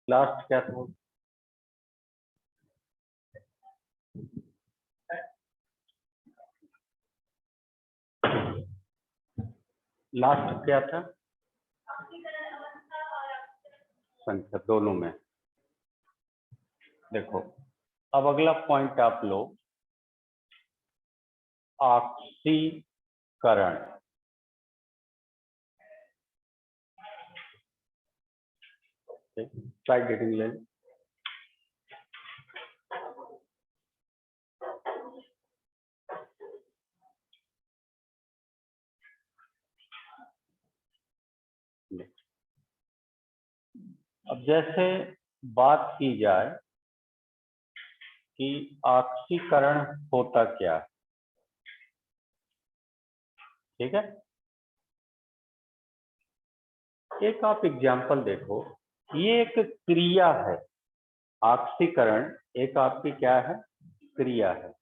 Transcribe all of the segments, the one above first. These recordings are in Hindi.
लास्ट क्या था? लास्ट क्या था? संख्या दोनों में। देखो, अब अगला पॉइंट आप लो, ऑक्सीकरण। स्लाइड रीडिंग ले लो। अब जैसे बात की जाए कि ऑक्सीकरण होता क्या है, ठीक है। एक आप एग्जाम्पल देखो, ये एक क्रिया है। ऑक्सीकरण एक आपकी क्या है? क्रिया है।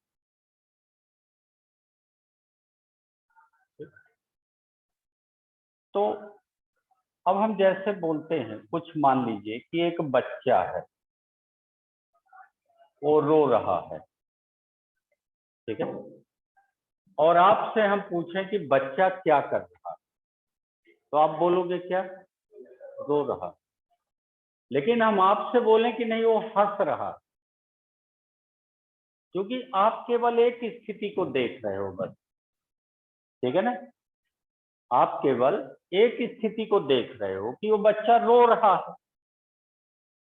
तो अब हम जैसे बोलते हैं, कुछ मान लीजिए कि एक बच्चा है, वो रो रहा है, ठीक है। और आपसे हम पूछें कि बच्चा क्या कर रहा है, तो आप बोलोगे क्या? रो रहा। लेकिन हम आपसे बोलें कि नहीं, वो हंस रहा, क्योंकि आप केवल एक स्थिति को देख रहे हो बस, ठीक है ना। आप केवल एक स्थिति को देख रहे हो कि वो बच्चा रो रहा है।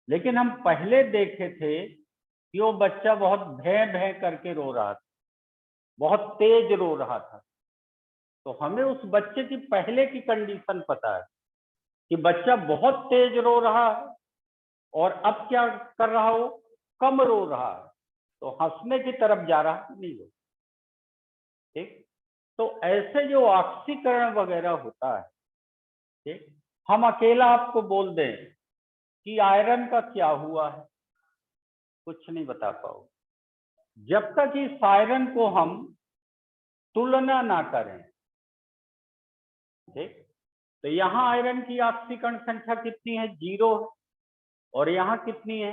लेकिन हम पहले देखे थे कि वो बच्चा बहुत भय भय करके रो रहा था, बहुत तेज रो रहा था। तो हमें उस बच्चे की पहले की कंडीशन पता है कि बच्चा बहुत तेज रो रहा है, और अब क्या कर रहा हो? कम रो रहा है, तो हंसने की तरफ जा रहा नहीं हो, ठीक। तो ऐसे जो ऑक्सीकरण वगैरह होता है, ठीक, हम अकेला आपको बोल दें कि आयरन का क्या हुआ है, कुछ नहीं बता पाओ जब तक इस आयरन को हम तुलना ना करें, ठीक। तो यहाँ आयरन की ऑक्सीकरण संख्या कितनी है? 0। और यहाँ कितनी है?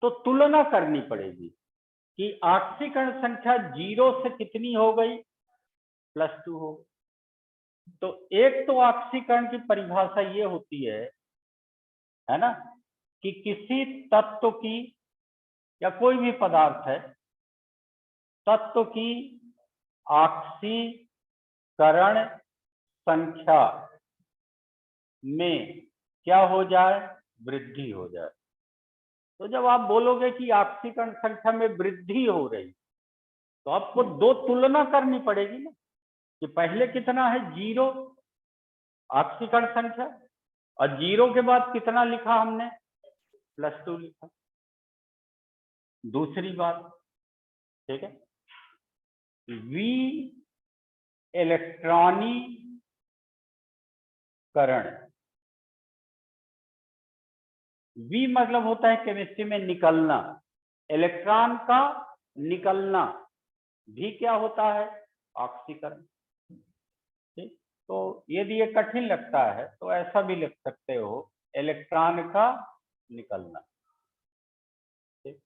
तो तुलना करनी पड़ेगी कि ऑक्सीकरण संख्या 0 से कितनी हो गई? +2 हो। तो एक तो ऑक्सीकरण की परिभाषा ये होती है ना, कि किसी तत्व की या कोई भी पदार्थ है, तत्व की ऑक्सीकरण संख्या में क्या हो जाए? वृद्धि हो जाए। तो जब आप बोलोगे कि ऑक्सीकरण संख्या में वृद्धि हो रही, तो आपको दो तुलना करनी पड़ेगी ना, कि पहले कितना है? 0 ऑक्सीकरण संख्या, और 0 के बाद कितना लिखा हमने? +2 लिखा। दूसरी बात, ठीक है, V इलेक्ट्रॉनीकरण। V मतलब होता है केमिस्ट्री में निकलना, इलेक्ट्रॉन का निकलना। V क्या होता है? ऑक्सीकरण, ठीक। तो यदि ये कठिन लगता है तो ऐसा भी लिख सकते हो, इलेक्ट्रॉन का निकलना, ठीक।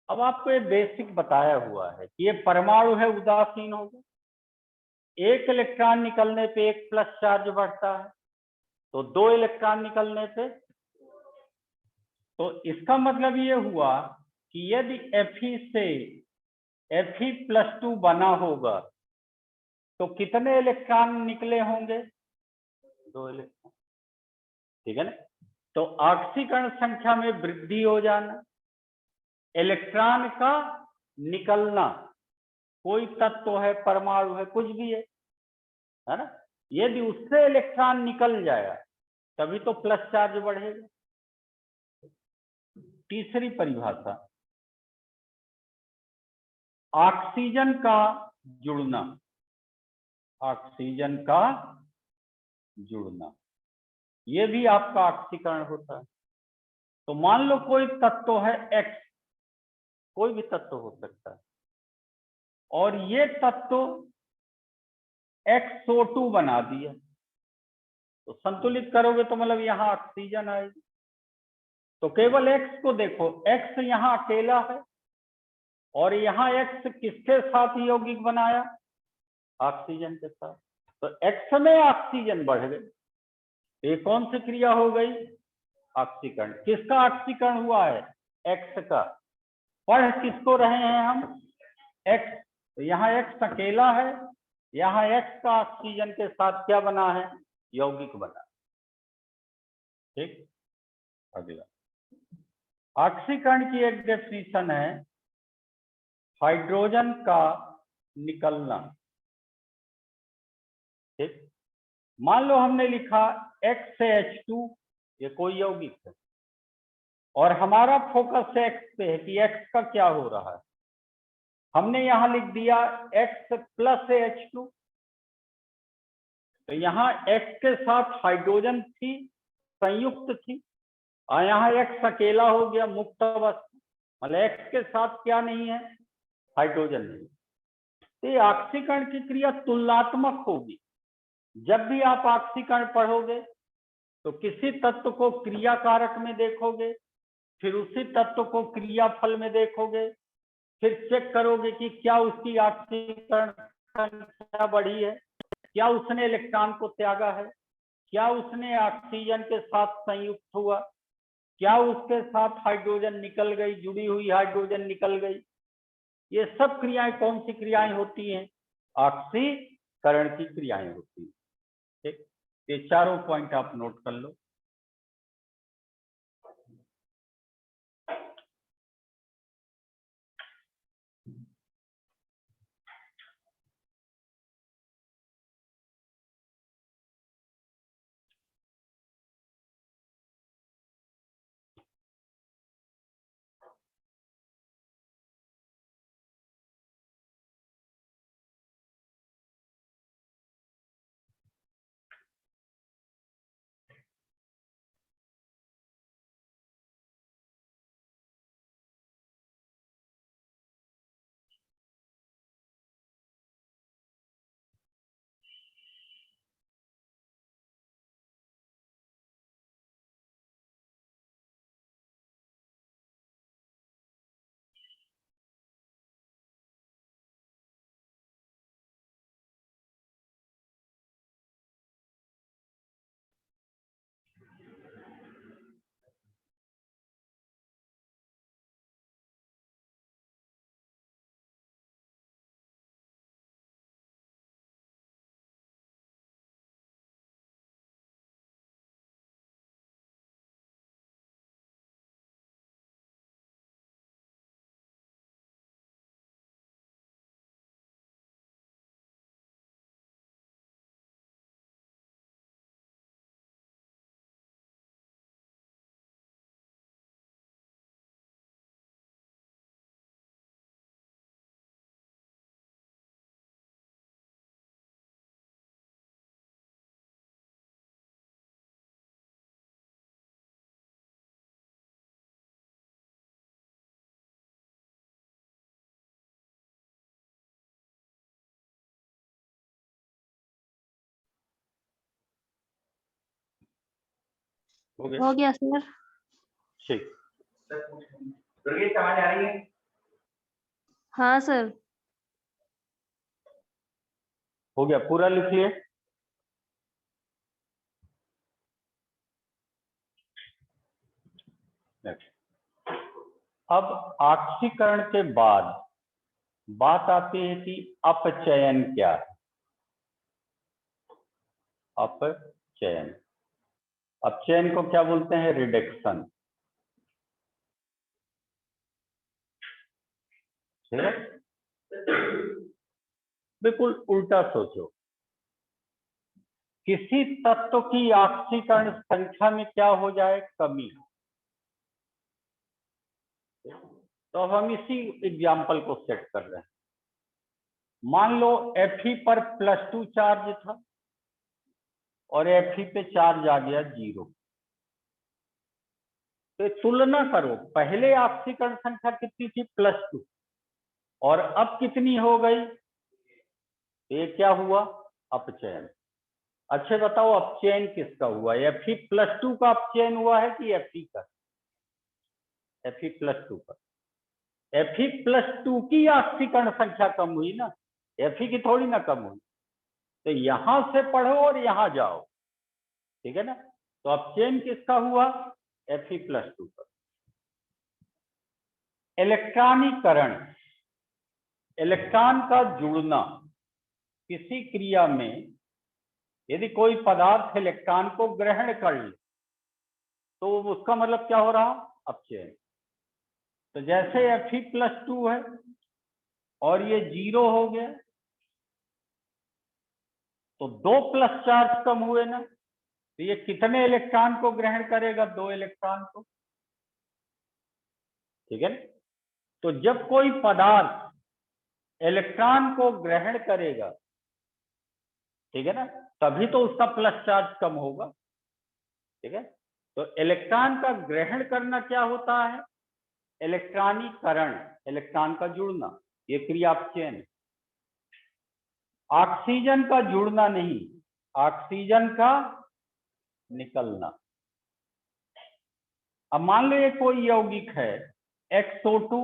अब आपको ये बेसिक बताया हुआ है कि ये परमाणु है, उदासीन हो गया। एक इलेक्ट्रॉन निकलने पे एक प्लस चार्ज बढ़ता है, तो 2 इलेक्ट्रॉन निकलने पे, तो इसका मतलब ये हुआ कि यदि Fe से Fe+2 बना होगा तो कितने इलेक्ट्रॉन निकले होंगे? 2 इलेक्ट्रॉन, ठीक है ना। तो ऑक्सीकरण संख्या में वृद्धि हो जाना, इलेक्ट्रॉन का निकलना, कोई तत्व है, परमाणु है, कुछ भी है ना, यदि उससे इलेक्ट्रॉन निकल जाएगा तभी तो प्लस चार्ज बढ़ेगा। तीसरी परिभाषा, ऑक्सीजन का जुड़ना। ऑक्सीजन का जुड़ना, ये भी आपका ऑक्सीकरण होता है। तो मान लो कोई तत्व है X, कोई भी तत्व हो सकता है, और ये तत्व XO2 बना दिया, तो संतुलित करोगे तो मतलब यहाँ ऑक्सीजन आएगी। तो केवल एक्स को देखो, एक्स यहाँ अकेला है और यहाँ एक्स किसके साथ यौगिक बनाया, ऑक्सीजन के साथ। तो एक्स में ऑक्सीजन बढ़ गई, ये कौन सी क्रिया हो गई, ऑक्सीकरण। किसका ऑक्सीकरण हुआ है, एक्स का। पढ़ किसको रहे हैं हम, एक्स। तो यहाँ एक्स अकेला है, यहाँ एक्स का ऑक्सीजन के साथ क्या बना है, यौगिक बना। ठीक, अगला ऑक्सीकरण की एक डेफिनेशन है, हाइड्रोजन का निकलना। ठीक, मान लो हमने लिखा XH2, ये कोई यौगिक है और हमारा फोकस एक्स पे है कि एक्स का क्या हो रहा है। हमने यहां लिख दिया X + H2, तो यहाँ एक्स के साथ हाइड्रोजन थी, संयुक्त थी, और यहाँ एक्स अकेला हो गया, मुक्त अवस्था, मतलब एक्स के साथ क्या नहीं है, हाइड्रोजन नहीं। तो ये ऑक्सीकरण की क्रिया तुलनात्मक होगी। जब भी आप ऑक्सीकरण पढ़ोगे तो किसी तत्व को क्रिया कारक में देखोगे, फिर उसी तत्व को क्रियाफल में देखोगे, फिर चेक करोगे कि क्या उसकी ऑक्सीकरण संख्या बढ़ी है, क्या उसने इलेक्ट्रॉन को त्यागा है, क्या उसने ऑक्सीजन के साथ संयुक्त हुआ, क्या उसके साथ हाइड्रोजन निकल गई, जुड़ी हुई हाइड्रोजन निकल गई। ये सब क्रियाएं कौन सी क्रियाएं होती हैं, ऑक्सीकरण की क्रियाएं होती हैं। ठीक, ये चारों पॉइंट आप नोट कर लो। हो गया सर। ठीक, आवाज आ रही है? हाँ सर। हो गया, पूरा लिख लिए। अब ऑक्सीकरण के बाद बात आती है कि अपचयन क्या है। अपचयन, अपचयन को क्या बोलते हैं, रिडक्शन। ठीक है, बिल्कुल उल्टा सोचो, किसी तत्व की ऑक्सीकरण संख्या में क्या हो जाए, कमी। तो अब हम इसी एग्जाम्पल को सेट कर रहे हैं। मान लो Fe पर +2 चार्ज था और Fe पे चार्ज आ गया 0। तो तुलना करो, पहले ऑक्सीकरण संख्या कितनी थी, +2, और अब कितनी हो गई, ये क्या हुआ, अपचयन। अच्छे बताओ, अपचयन किसका हुआ, Fe +2 का अपचयन हुआ है कि Fe का। Fe+2 पर। Fe+2 की ऑक्सीकरण संख्या कम हुई ना, Fe की थोड़ी ना कम हुई। तो यहां से पढ़ो और यहां जाओ, ठीक है ना। तो अब चेन किसका हुआ? Fe+2 पर। इलेक्ट्रॉनीकरण, इलेक्ट्रॉन का जुड़ना। किसी क्रिया में यदि कोई पदार्थ इलेक्ट्रॉन को ग्रहण कर ले तो उसका मतलब क्या हो रहा? अपचयन। तो जैसे Fe+2 है और ये 0 हो गया तो 2 प्लस चार्ज कम हुए ना। तो ये कितने इलेक्ट्रॉन को ग्रहण करेगा? 2 इलेक्ट्रॉन को, ठीक है ना। तो जब कोई पदार्थ इलेक्ट्रॉन को ग्रहण करेगा, ठीक है ना, तभी तो उसका प्लस चार्ज कम होगा, ठीक है। तो इलेक्ट्रॉन का ग्रहण करना क्या होता है? इलेक्ट्रॉनीकरण, इलेक्ट्रॉन का जुड़ना, ये क्रिया अपचयन है। ऑक्सीजन का जुड़ना नहीं, ऑक्सीजन का निकलना। अब मान लो ये कोई यौगिक है XO2,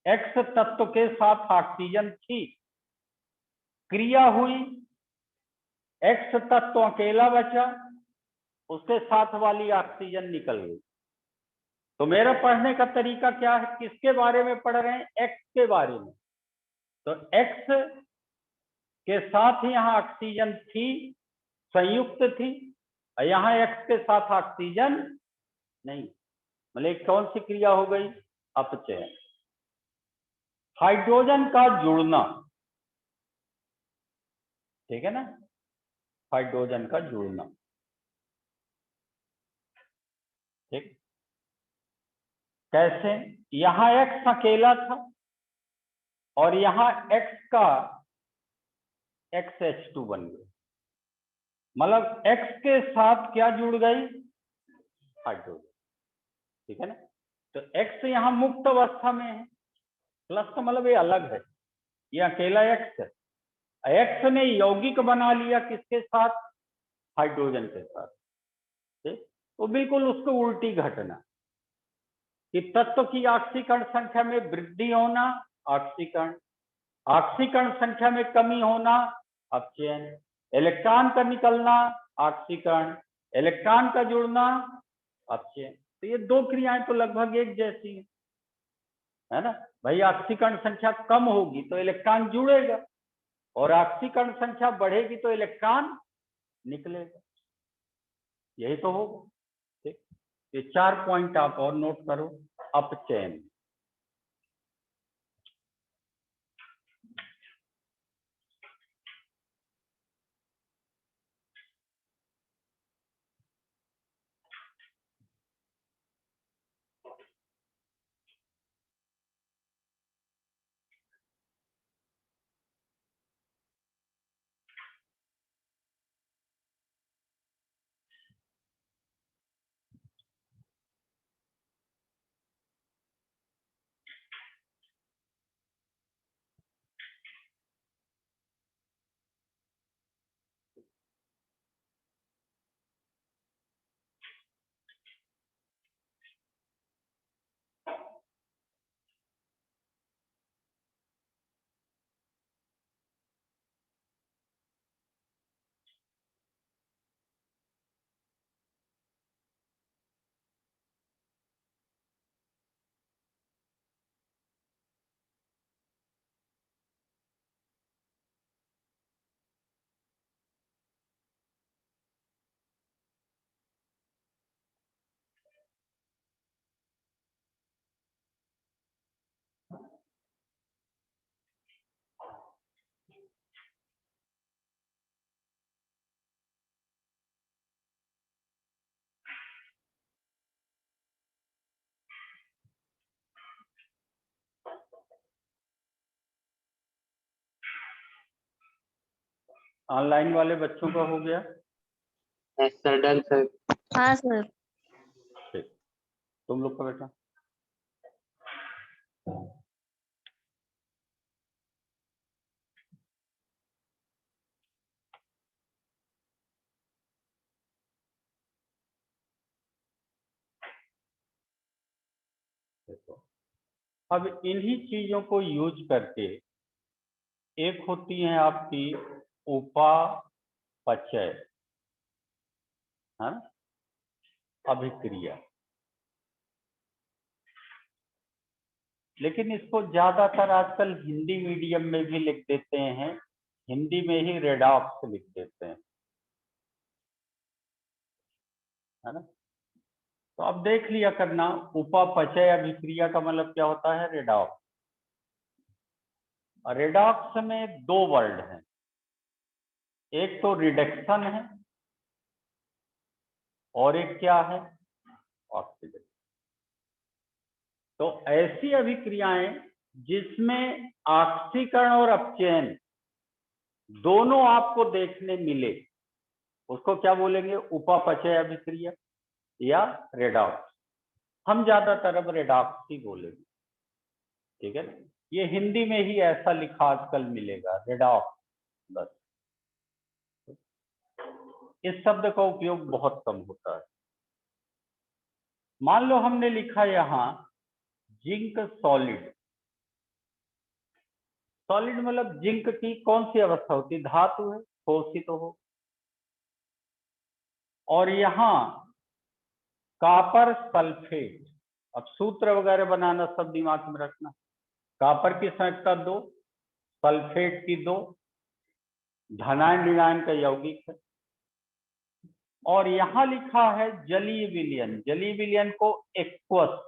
X तत्व के साथ ऑक्सीजन थी, क्रिया हुई, X तत्व अकेला बचा, उसके साथ वाली ऑक्सीजन निकल गई। तो मेरा पढ़ने का तरीका क्या है? किसके बारे में पढ़ रहे हैं? X के बारे में। तो X के साथ ही यहाँ ऑक्सीजन थी, संयुक्त थी, और यहाँ X के साथ ऑक्सीजन नहीं। मतलब कौन सी क्रिया हो गई? अपचयन। हाइड्रोजन का जुड़ना, ठीक है ना, हाइड्रोजन का जुड़ना, ठीक। कैसे? यहां X अकेला था और यहां X का XH2 बन गया। मतलब X के साथ क्या जुड़ गई? हाइड्रोजन, ठीक है ना। तो X यहां मुक्त अवस्था में है, प्लस का मतलब ये अलग है, ये अकेला X है। X ने यौगिक बना लिया किसके साथ? हाइड्रोजन के साथ, ठीक। तो बिल्कुल उसको उल्टी घटना कि तत्व की ऑक्सीकरण संख्या में वृद्धि होना ऑक्सीकरण, ऑक्सीकरण संख्या में कमी होना अपचयन, इलेक्ट्रॉन का निकलना ऑक्सीकरण, इलेक्ट्रॉन का जुड़ना अपचयन। तो ये दो क्रियाएं तो लगभग एक जैसी है ना भाई। ऑक्सीकरण संख्या कम होगी तो इलेक्ट्रॉन जुड़ेगा और ऑक्सीकरण संख्या बढ़ेगी तो इलेक्ट्रॉन निकलेगा, यही तो होगा, ठीक। ये 4 पॉइंट आप और नोट करो। अपचयन, ऑनलाइन वाले बच्चों का हो गया? Sir done sir. हाँ सर। ठीक, तुम लोग का बेटा? देखो, अब इन्हीं चीजों को यूज करके एक होती है आपकी उपापचय, है ना, अभिक्रिया। लेकिन इसको ज्यादातर आजकल हिंदी मीडियम में भी लिख देते हैं, हिंदी में ही रेडॉक्स लिख देते हैं, है ना। तो अब देख लिया करना, उपापचय अभिक्रिया का मतलब क्या होता है, रेडॉक्स। रेडॉक्स में दो वर्ड हैं, एक तो रिडक्शन है और एक क्या है, ऑक्सीडेशन। तो ऐसी अभिक्रियाएं जिसमें ऑक्सीकरण और अपचयन दोनों आपको देखने मिले, उसको क्या बोलेंगे, उपापचय अभिक्रिया या रेडॉक्स। हम ज्यादातर अब रेडॉक्स ही बोलेंगे, ठीक है ना। ये हिंदी में ही ऐसा लिखा आजकल मिलेगा, रेडॉक्स, बस। इस शब्द का उपयोग बहुत कम होता है। मान लो हमने लिखा यहां जिंक सॉलिड। सॉलिड मतलब जिंक की कौन सी अवस्था होती है, धातु है, ठोस ही तो हो। और यहां कॉपर सल्फेट, अब सूत्र वगैरह बनाना सब दिमाग में रखना। कॉपर की संख्या 2, सल्फेट की 2, धनायन ऋणायन का यौगिक है। और यहां लिखा है जलीय विलयन, जलीय विलयन को एक्वस।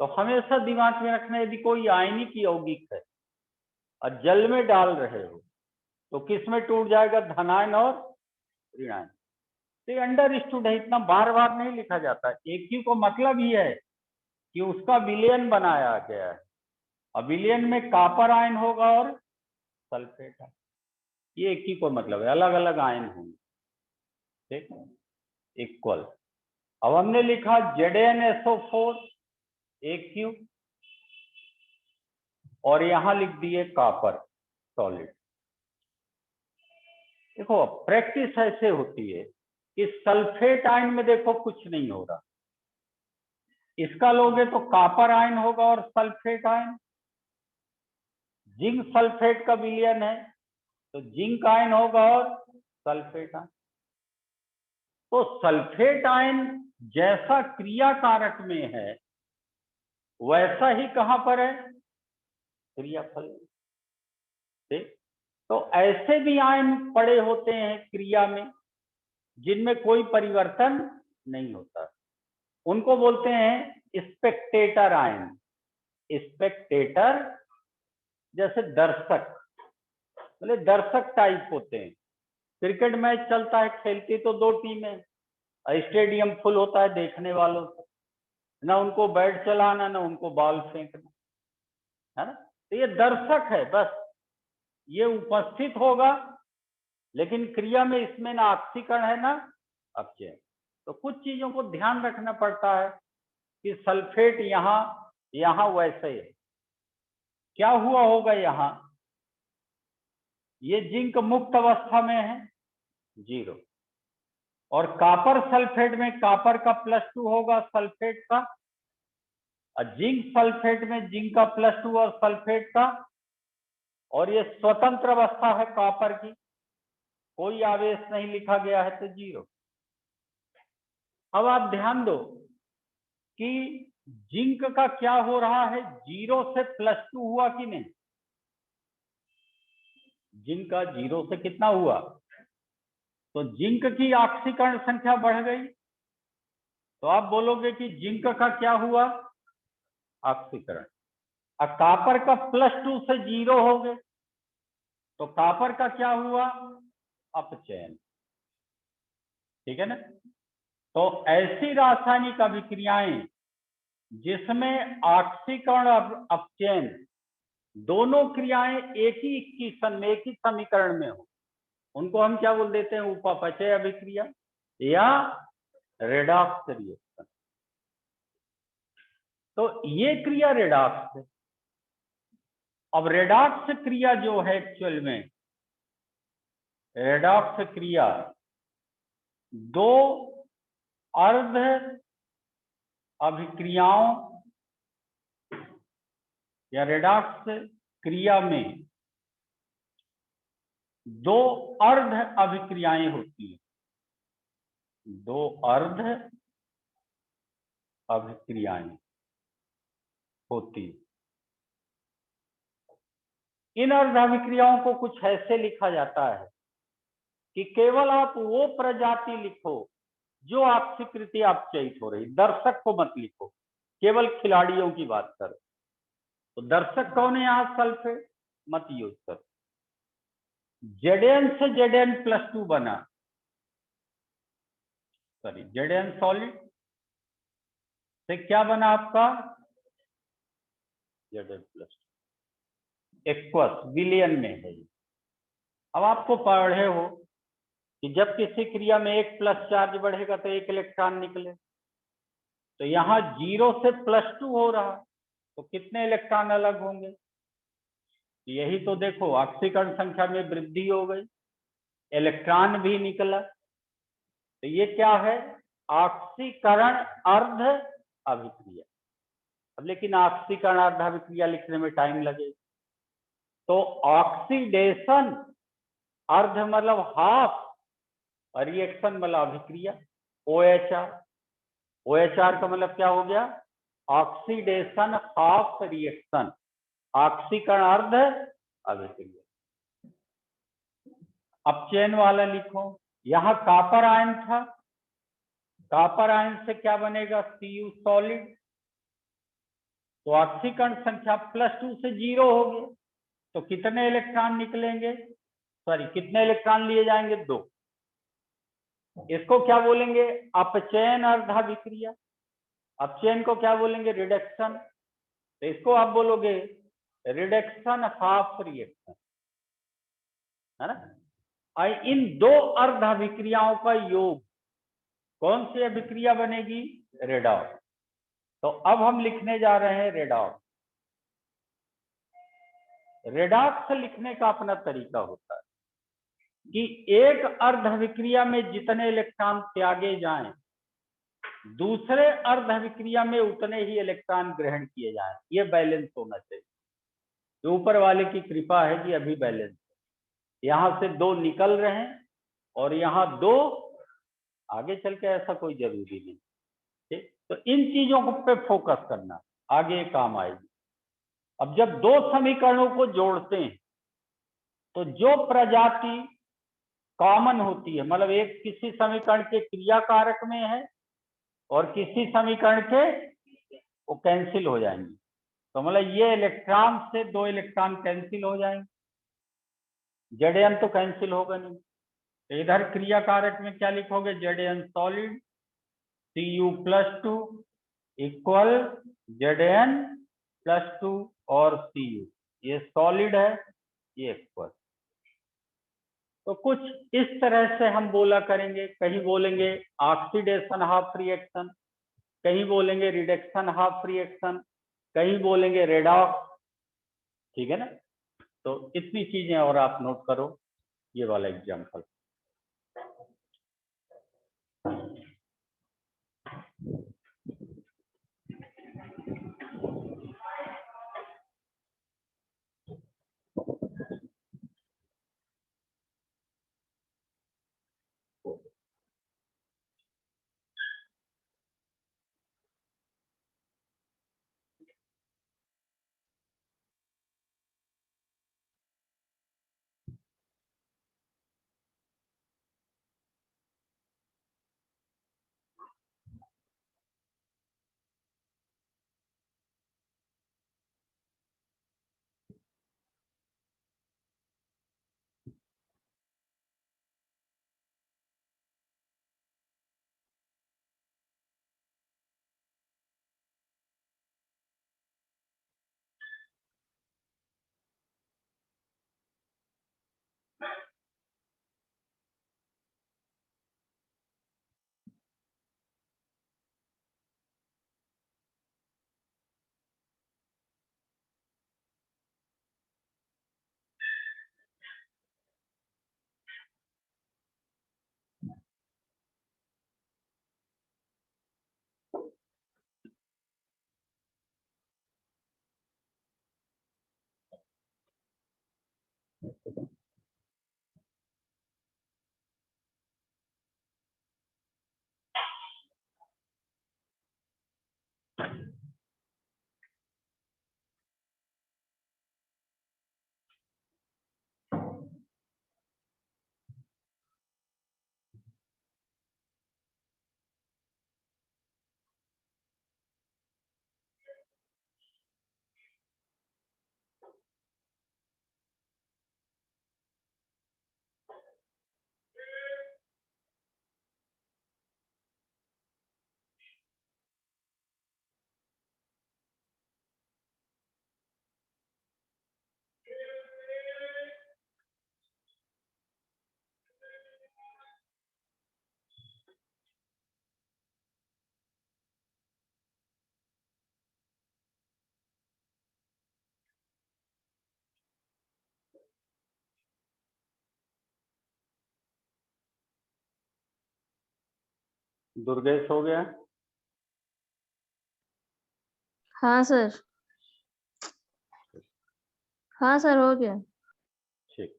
तो हमेशा दिमाग में रखना, यदि कोई आयनिक यौगिक है और जल में डाल रहे हो तो किस में टूट जाएगा, धनायन और ऋणायन। तो अंडरस्टूड है, इतना बार बार नहीं लिखा जाता। एक ही को मतलब ही है कि उसका विलयन बनाया गया है। अब विलयन में कॉपर आयन होगा और सल्फेट आयन, ये एक ही को मतलब है, अलग अलग आयन होंगे, ठीक, इक्वल। अब हमने लिखा ZnSO4 AQ और यहां लिख दिए कॉपर सॉलिड। देखो प्रैक्टिस ऐसे होती है कि सल्फेट आयन में देखो कुछ नहीं हो रहा, इसका लोगे तो कॉपर आयन होगा और सल्फेट आयन। जिंक सल्फेट का विलयन है तो जिंक आयन होगा और सल्फेट आयन। तो सल्फेट आयन जैसा क्रिया कारक में है वैसा ही कहां पर है, क्रियाफल में, ठीक। तो ऐसे भी आयन पड़े होते हैं क्रिया में जिनमें कोई परिवर्तन नहीं होता, उनको बोलते हैं स्पेक्टेटर आयन। स्पेक्टेटर जैसे दर्शक, मतलब दर्शक टाइप होते हैं। क्रिकेट मैच चलता है, खेलती तो दो टीमें, स्टेडियम फुल होता है देखने वालों से, ना उनको बैट चलाना ना उनको बॉल फेंकना, है ना। तो ये दर्शक है, बस ये उपस्थित होगा लेकिन क्रिया में इसमें ना ऑक्सीकरण है ना अपचयन। तो कुछ चीजों को ध्यान रखना पड़ता है कि सल्फेट यहां वैसे है, क्या हुआ होगा, यहां ये जिंक मुक्त अवस्था में है 0, और कॉपर सल्फेट में कॉपर का +2 होगा सल्फेट का, और जिंक सल्फेट में जिंक का +2 और सल्फेट का, और ये स्वतंत्र अवस्था है कॉपर की, कोई आवेश नहीं लिखा गया है तो 0। अब आप ध्यान दो कि जिंक का क्या हो रहा है, 0 से +2 हुआ कि नहीं, जिंक का 0 से कितना हुआ, तो जिंक की ऑक्सीकरण संख्या बढ़ गई। तो आप बोलोगे कि जिंक का क्या हुआ, ऑक्सीकरण। अब कॉपर का +2 से 0 हो गए तो कॉपर का क्या हुआ, अपचयन, ठीक है ना। तो ऐसी रासायनिक अभिक्रियाएं जिसमें ऑक्सीकरण और अपचयन दोनों क्रियाएं एक ही इक्वेशन में, एक ही समीकरण में हो, उनको हम क्या बोल देते हैं, उपापचय अभिक्रिया या रेडॉक्स रिएक्शन। तो ये क्रिया रेडॉक्स है। अब रेडॉक्स क्रिया जो है एक्चुअल में, रेडॉक्स क्रिया दो अर्ध अभिक्रियाओं या रेडॉक्स क्रिया में दो अर्ध अभिक्रियाएं होती हैं, दो अर्ध अभिक्रियाएं होती हैं। इन अर्ध अभिक्रियाओं को कुछ ऐसे लिखा जाता है कि केवल आप वो प्रजाति लिखो जो आपसे कृति अपचयित हो रही, दर्शक को मत लिखो, केवल खिलाड़ियों की बात करो। तो दर्शक कौन है यहां? सल्फेट, मत यूज करो। Zn से Zn+2 बना, सॉरी Zn सॉलिड से क्या बना आपका? Zn+2 एक्वस विलियन में है। अब आपको पढ़े हो कि जब किसी क्रिया में एक प्लस चार्ज बढ़ेगा तो एक इलेक्ट्रॉन निकले, तो यहाँ 0 से +2 हो रहा, तो कितने इलेक्ट्रॉन अलग होंगे? यही तो देखो, ऑक्सीकरण संख्या में वृद्धि हो गई, इलेक्ट्रॉन भी निकला। तो ये क्या है? ऑक्सीकरण अर्ध अभिक्रिया। अब लेकिन ऑक्सीकरण अर्ध अभिक्रिया लिखने में टाइम लगेगा, तो ऑक्सीडेशन अर्ध मतलब हाफ, और रिएक्शन मतलब अभिक्रिया OHR। OHR का मतलब क्या हो गया? ऑक्सीडेशन हाफ रिएक्शन, ऑक्सीकरण अर्ध अभिक्रिया। अपचयन वाला लिखो, यहां कॉपर आयन था, कॉपर आयन से क्या बनेगा? Cu सॉलिड, तो ऑक्सीकरण संख्या +2 से 0 हो गया, तो कितने इलेक्ट्रॉन निकलेंगे? सॉरी, कितने इलेक्ट्रॉन लिए जाएंगे? 2। इसको क्या बोलेंगे? अपचयन अर्धाभिक्रिया। अपचयन को क्या बोलेंगे? रिडक्शन। तो इसको आप बोलोगे रिडक्शन हाफ रिएक्शन, है ना। और इन दो अर्धाभिक्रियाओं का योग कौन सी अभिक्रिया बनेगी? रेडॉक्स। तो अब हम लिखने जा रहे हैं रेडॉक्स। रेडॉक्स लिखने का अपना तरीका होता है कि एक अर्धाभिक्रिया में जितने इलेक्ट्रॉन त्यागे जाएं, दूसरे अर्धाभिक्रिया में उतने ही इलेक्ट्रॉन ग्रहण किए जाएं। ये बैलेंस होना चाहिए। तो ऊपर वाले की कृपा है कि अभी बैलेंस है। यहां से 2 निकल रहे हैं और यहां 2, आगे चल के ऐसा कोई जरूरी नहीं। ठीक, तो इन चीजों पे फोकस करना, आगे काम आएगी। अब जब 2 समीकरणों को जोड़ते हैं तो जो प्रजाति कॉमन होती है, मतलब एक किसी समीकरण के क्रिया कारक में है और किसी समीकरण के, वो कैंसिल हो जाएंगे। तो मतलब ये इलेक्ट्रॉन से 2 इलेक्ट्रॉन कैंसिल हो जाएंगे, Zn तो कैंसिल होगा नहीं। तो इधर क्रिया कारक में क्या लिखोगे? Zn solid Cu+2 equal Zn+2 और Cu, ये सॉलिड है, ये इक्वल। तो कुछ इस तरह से हम बोला करेंगे। कहीं बोलेंगे ऑक्सीडेशन हाफ रिएक्शन, कहीं बोलेंगे रिडक्शन हाफ रिएक्शन, कहीं बोलेंगे रेडॉक्स। ठीक है ना। तो इतनी चीजें और आप नोट करो, ये वाला एग्जाम्पल। दुर्गेश हो गया? हाँ सर। हाँ सर, हो गया। ठीक,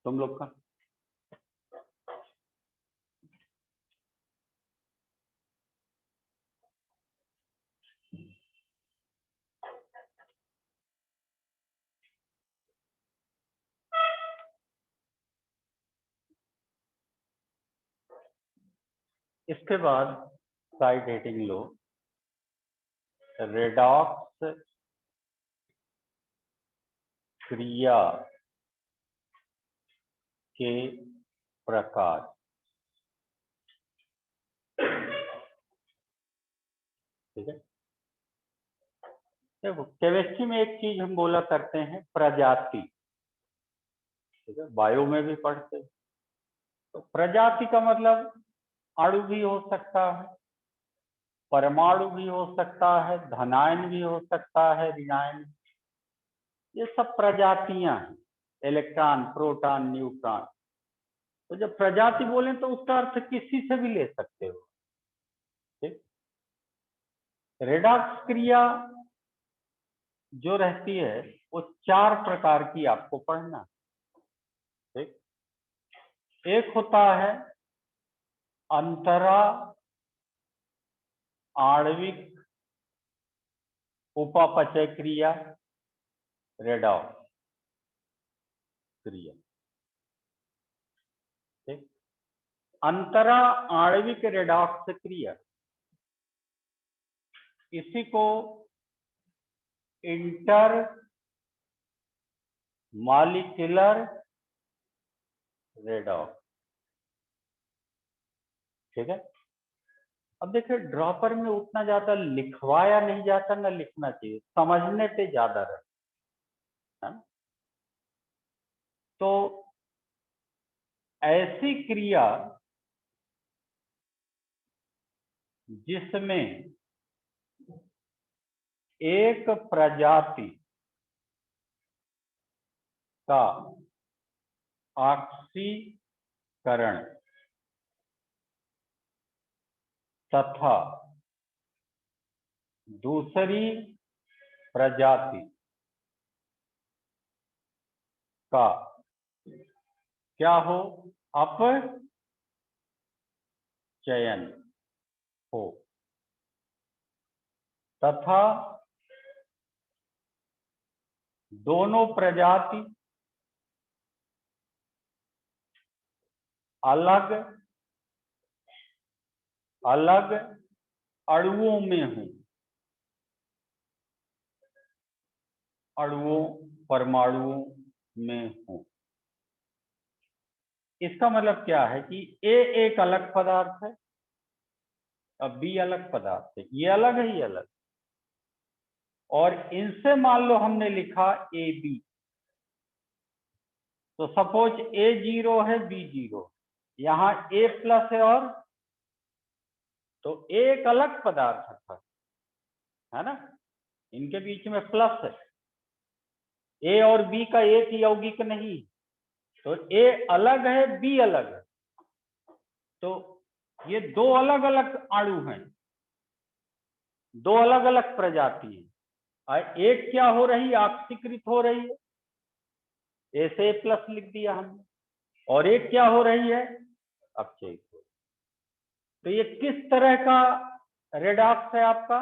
तुम लोग का? इसके बाद साइड हेडिंग लो, रेडॉक्स क्रिया के प्रकार। ठीक है, देखो केमिस्ट्री में एक चीज हम बोला करते हैं, प्रजाति। ठीक है, बायो में भी पढ़ते हैं। तो प्रजाति का मतलब अणु भी हो सकता है, परमाणु भी हो सकता है, धनायन भी हो सकता है, ऋणायन। ये सब प्रजातियां हैं, इलेक्ट्रॉन, प्रोटॉन, न्यूट्रॉन। तो जब प्रजाति बोले तो उसका अर्थ किसी से भी ले सकते हो। ठीक, रेडॉक्स क्रिया जो रहती है वो 4 प्रकार की आपको पढ़ना। ठीक, एक होता है अंतरा आणविक उपापचय क्रिया, रेडॉक्स क्रिया। ठीक, अंतरा आणविक रेडॉक्स क्रिया, इसी को इंटर मॉलिक्यूलर रेडॉक्स। ठीक है, अब देखिए ड्रॉपर में उतना ज्यादा लिखवाया नहीं जाता, ना लिखना चाहिए, समझने पे ज्यादा रहता है। तो ऐसी क्रिया जिसमें एक प्रजाति का ऑक्सीकरण तथा दूसरी प्रजाति का क्या हो, अपचयन हो, तथा दोनों प्रजाति अलग अलग अणुओं में हो, अणुओं, परमाणुओं में हो। इसका मतलब क्या है कि ए एक अलग पदार्थ है, अब बी अलग पदार्थ है, ये अलग है, ये अलग। और इनसे मान लो हमने लिखा ए बी, तो सपोज ए 0 है, बी 0, यहाँ ए प्लस है, और तो ए एक अलग पदार्थ था, है ना, इनके बीच में प्लस है। ए और बी का एक यौगिक नहीं, तो ए अलग है, बी अलग है, तो ये दो अलग अलग अणु हैं, दो अलग अलग प्रजाति है। और एक क्या हो रही, ऑक्सीकृत हो रही है, ए से ए प्लस लिख दिया हमने, और एक क्या हो रही है, अपचयित हो। तो ये किस तरह का रेडॉक्स है आपका,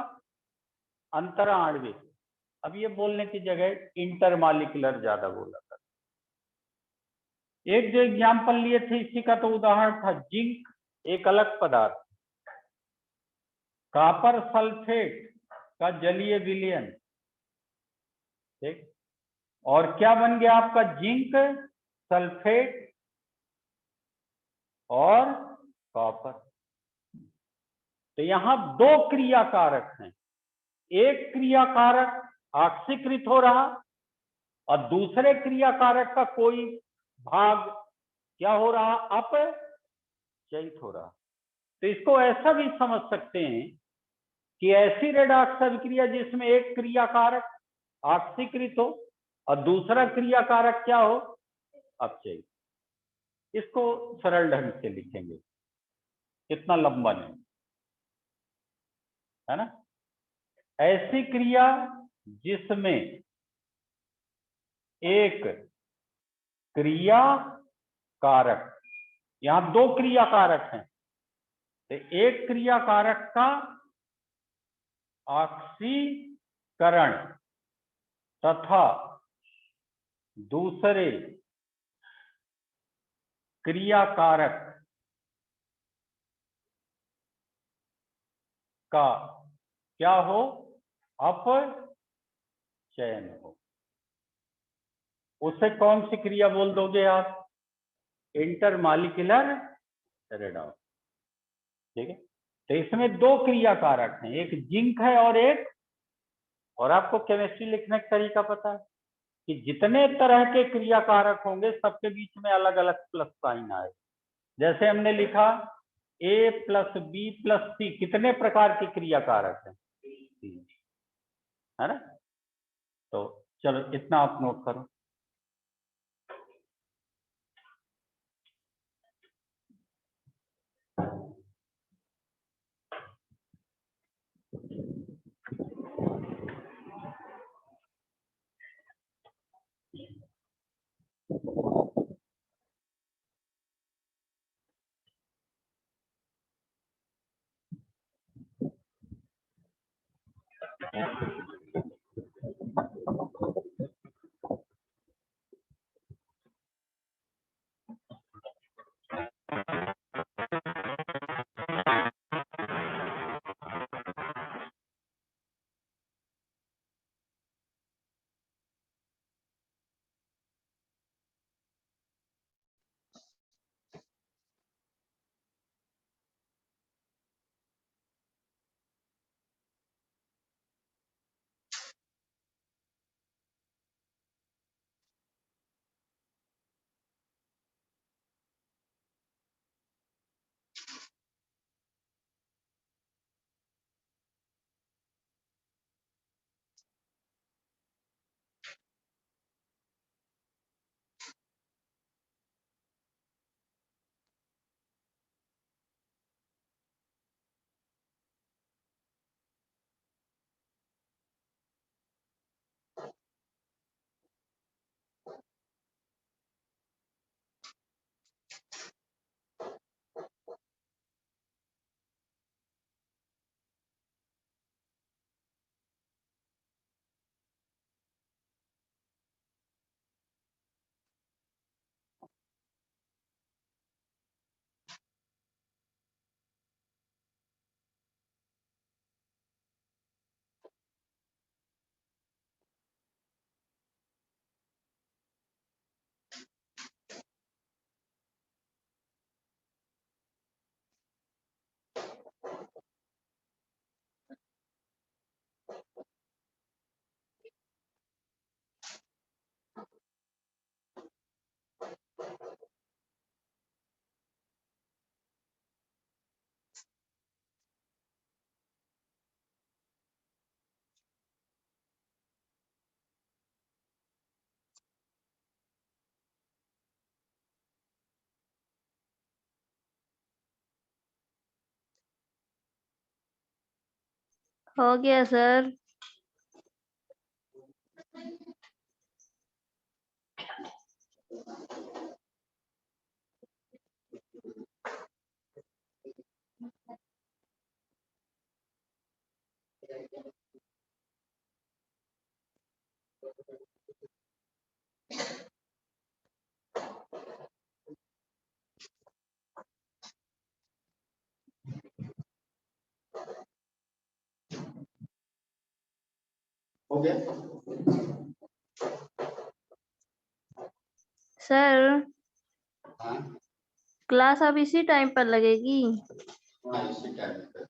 अंतराणविक। अब ये बोलने की जगह इंटरमॉलिक्यूलर ज्यादा बोला था। एक जो एग्जाम्पल लिए थे इसी का तो उदाहरण था जिंक, एक अलग पदार्थ, कॉपर सल्फेट का जलीय विलयन, ठीक, और क्या बन गया आपका, जिंक सल्फेट और कॉपर। तो यहां दो क्रिया कारक हैं, एक क्रिया कारक ऑक्सीकृत हो रहा और दूसरे क्रिया कारक का कोई भाग क्या हो रहा, अपचयित हो रहा। तो इसको ऐसा भी समझ सकते हैं कि ऐसी रेडॉक्स अभिक्रिया जिसमें एक क्रिया कारक ऑक्सीकृत हो और दूसरा क्रिया कारक क्या हो, अपचयित। इसको सरल ढंग से लिखेंगे, कितना लंबा नहीं, है ना। ऐसी क्रिया जिसमें एक क्रिया कारक, यहां दो क्रिया कारक हैं, तो एक क्रिया कारक का ऑक्सीकरण तथा दूसरे क्रिया कारक का क्या हो, अपचयन हो, उसे कौन सी क्रिया बोल दोगे आप, इंटरमॉलिक्यूलर रेडॉक्स। ठीक है, तो इसमें दो क्रिया कारक हैं, एक जिंक है और एक, और आपको केमिस्ट्री लिखने का तरीका पता है कि जितने तरह के क्रिया कारक होंगे सबके बीच में अलग अलग प्लस साइन आए। जैसे हमने लिखा ए प्लस बी प्लस सी, कितने प्रकार के क्रिया कारक हैं, है ना। तो चलो इतना आप नोट करो। हो गया सर। हो गया? सर हाँ क्लास अब इसी टाइम पर लगेगी? हाँ, इसी टाइम पे।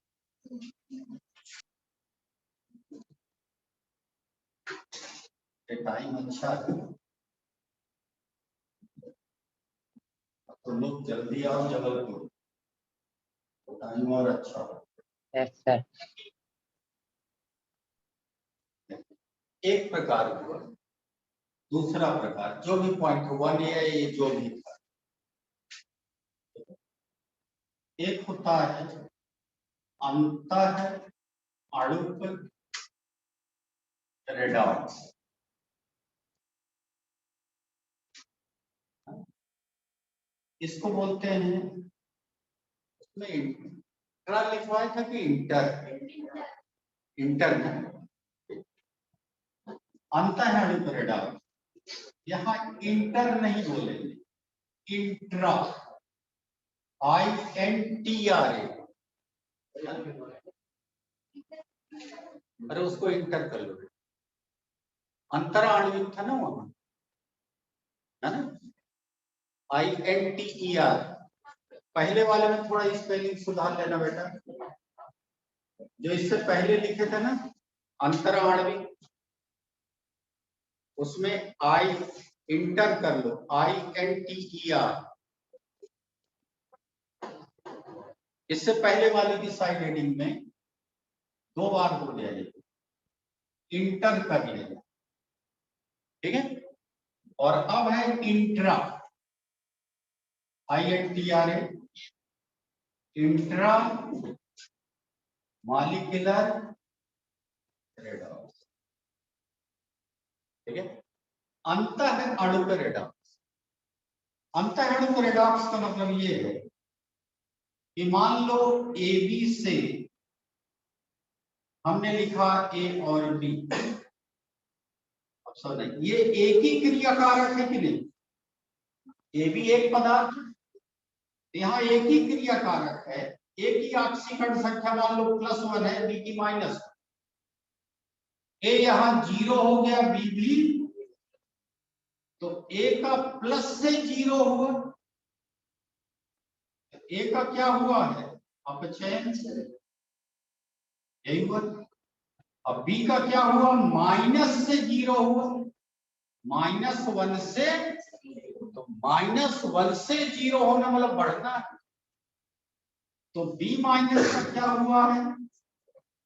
ये टाइम अच्छा है, तो लोग जल्दी आओ जबलपुर, तो टाइम और अच्छा हो। Yes sir. एक प्रकार हुआ, दूसरा प्रकार जो भी पॉइंट 1 है, ये जो भी था, एक होता है अंतः अणुक रेडॉक्स। इसको बोलते हैं, उसमें इंट्रा लिखवाया था कि इंटर, इंटर अंतः अणुक रेडॉक्स। यहाँ इंटर नहीं बोलेंगे, इंट्रा, INTRA। अरे उसको इंटर कर लो, अंतरा आणविक था ना वहां, है ना, INTER। पहले वाले में थोड़ा स्पेलिंग सुधार लेना बेटा, जो इससे पहले लिखे थे ना अंतरा आणविक, उसमें आई इंटर कर लो, INTER। इससे पहले वाले की साइड हेडिंग में 2 बार हो गया, ये इंटर कर लेना, ठीक है। और अब है intra, INTRA, intra molecular redox, ठीक है। अंतः अणुक रेडॉक्स, अंतः अणुक रेडॉक्स का मतलब ये है कि मान लो AB से हमने लिखा A और B, अब सब नहीं, ये एक ही क्रिया कारक है कि नहीं, ये भी एक पदार्थ, यहाँ एक ही क्रिया कारक है, एक ही ऑक्सीकरण संख्या मान लो +1 है, B की -1, A यहाँ 0 हो गया, B भी, तो A का प्लस से 0 हुआ, A का क्या हुआ है, अपचयन, यही हुआ। अब B का क्या हुआ, माइनस से 0 हुआ, -1 से, तो -1 से 0 होना मतलब बढ़ना है, तो B माइनस का क्या हुआ है,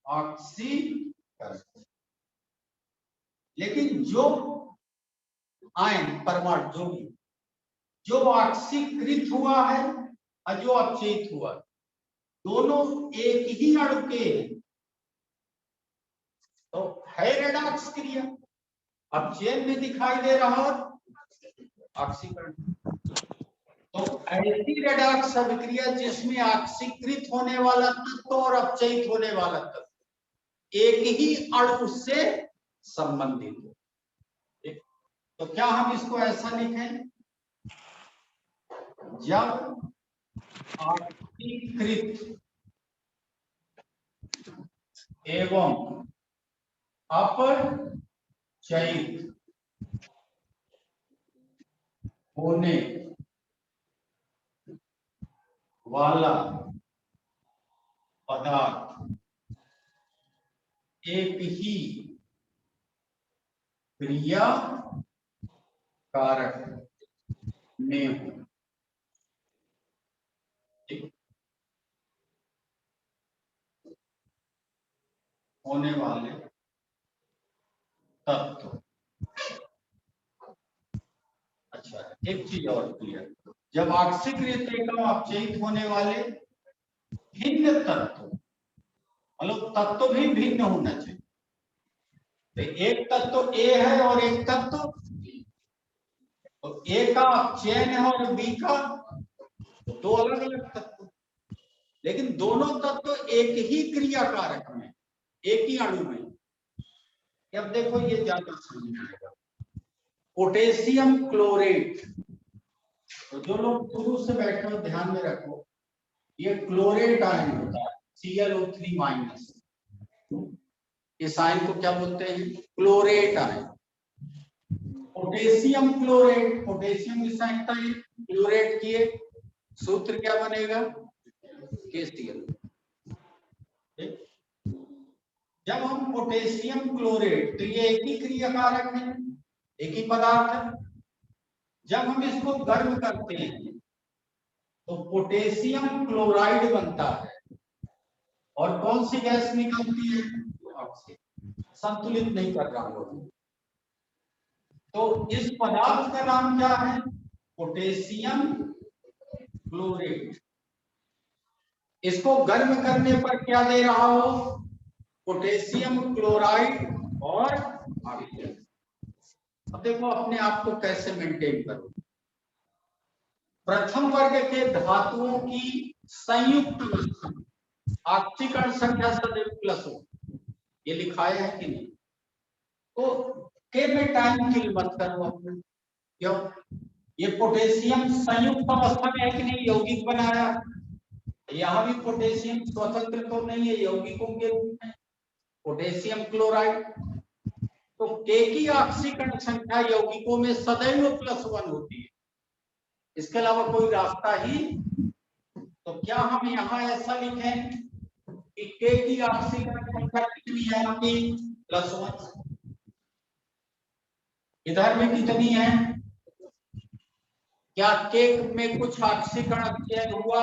ऑक्सीकरण। लेकिन जो आयन परमाणु जो ऑक्सीकृत हुआ है और जो अपचयित हुआ, दोनों एक ही अणु के, तो है रेडॉक्स क्रिया, अपचयन भी दिखाई दे रहा और ऑक्सीकरण। तो ऐसी रेडॉक्स अभिक्रिया जिसमें ऑक्सीकृत होने वाला तत्व और अपचयित होने वाला तत्व एक ही अणु से संबंधित हो। तो क्या हम इसको ऐसा लिखें, जब ऑक्सीकृत एवं अपचयित होने वाला पदार्थ एक ही क्रिया कारक में हो, होने वाले तत्व। अच्छा, एक चीज और क्लियर, जब ऑक्सीकृत एवं अपचयित होने वाले भिन्न तत्व, मतलब तत्व भी भिन्न होना चाहिए, तो एक तत्व A है और एक तत्व, तो A का अपचयन है और B का, तो 2 अलग अलग तत्व, लेकिन दोनों तत्व एक ही क्रिया कारक में, एक ही अणु में। अब देखो ये ज्यादा समझ में आएगा। पोटेशियम क्लोरेट, तो जो लोग शुरू से बैठे हो ध्यान में रखो, ये क्लोरेट आयन होता है, ClO3 माइनस। इस आयन को क्या बोलते हैं? Chlorate ion. Potassium chlorate, potassium की संख्या क्लोरेट की सूत्र क्या बनेगा? KCl। जब हम पोटेशियम क्लोरेट, तो ये एक ही क्रियाकारक है, एक ही पदार्थ है। जब हम इसको गर्म करते हैं तो पोटेशियम क्लोराइड बनता है और कौन सी गैस निकलती है? ऑक्सीजन। संतुलित नहीं कर रहा हूं। तो इस पदार्थ का नाम क्या है? Potassium chlorate. इसको गर्म करने पर क्या दे रहा हो? पोटेशियम क्लोराइड और ऑक्सीजन। अब देखो अपने आप को कैसे मेंटेन करो। प्रथम वर्ग के धातुओं की संयुक्त अवस्था ऑक्सीकरण संख्या सदैव प्लस हो, ये लिखाया है कि नहीं? तो के में टाइम किल मत करो अपने। क्यों? ये पोटेशियम संयुक्त अवस्था में है कि नहीं? यौगिक बनाया। यहाँ भी पोटेशियम स्वतंत्र तो नहीं है, यौगिकों के रूप में पोटेशियम क्लोराइड। तो के की ऑक्सीकरण संख्या यौगिकों में सदैव +1 होती है, इसके अलावा कोई रास्ता ही। तो क्या हम यहाँ ऐसा लिखें कि के की ऑक्सीकरण संख्या कितनी है आपकी? +1। इधर में कितनी है? क्या के में कुछ ऑक्सीकरण चेंज हुआ?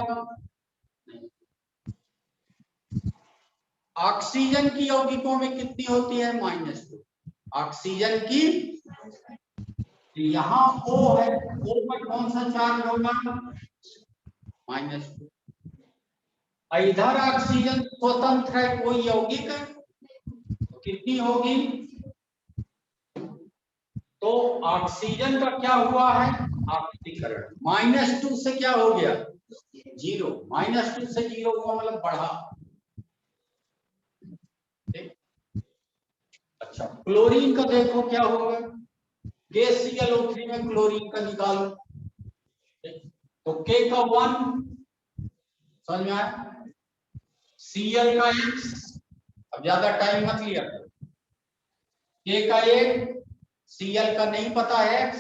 ऑक्सीजन की यौगिकों में कितनी होती है? -2। ऑक्सीजन की, यहाँ O है, O पर कौन सा चार्ज होगा? -2। इधर ऑक्सीजन स्वतंत्र है, कोई यौगिक है तो कितनी होगी? तो ऑक्सीजन का क्या हुआ है? ऑक्सीकरण। -2 से क्या हो गया? 0। -2 से 0 हुआ मतलब बढ़ा। अच्छा, क्लोरीन का देखो क्या होगा? KClO3 में क्लोरीन का निकालो। तो K का 1 समझ में आया? Cl का X, अब ज्यादा टाइम मत लिया। K का 1, Cl का नहीं पता है X,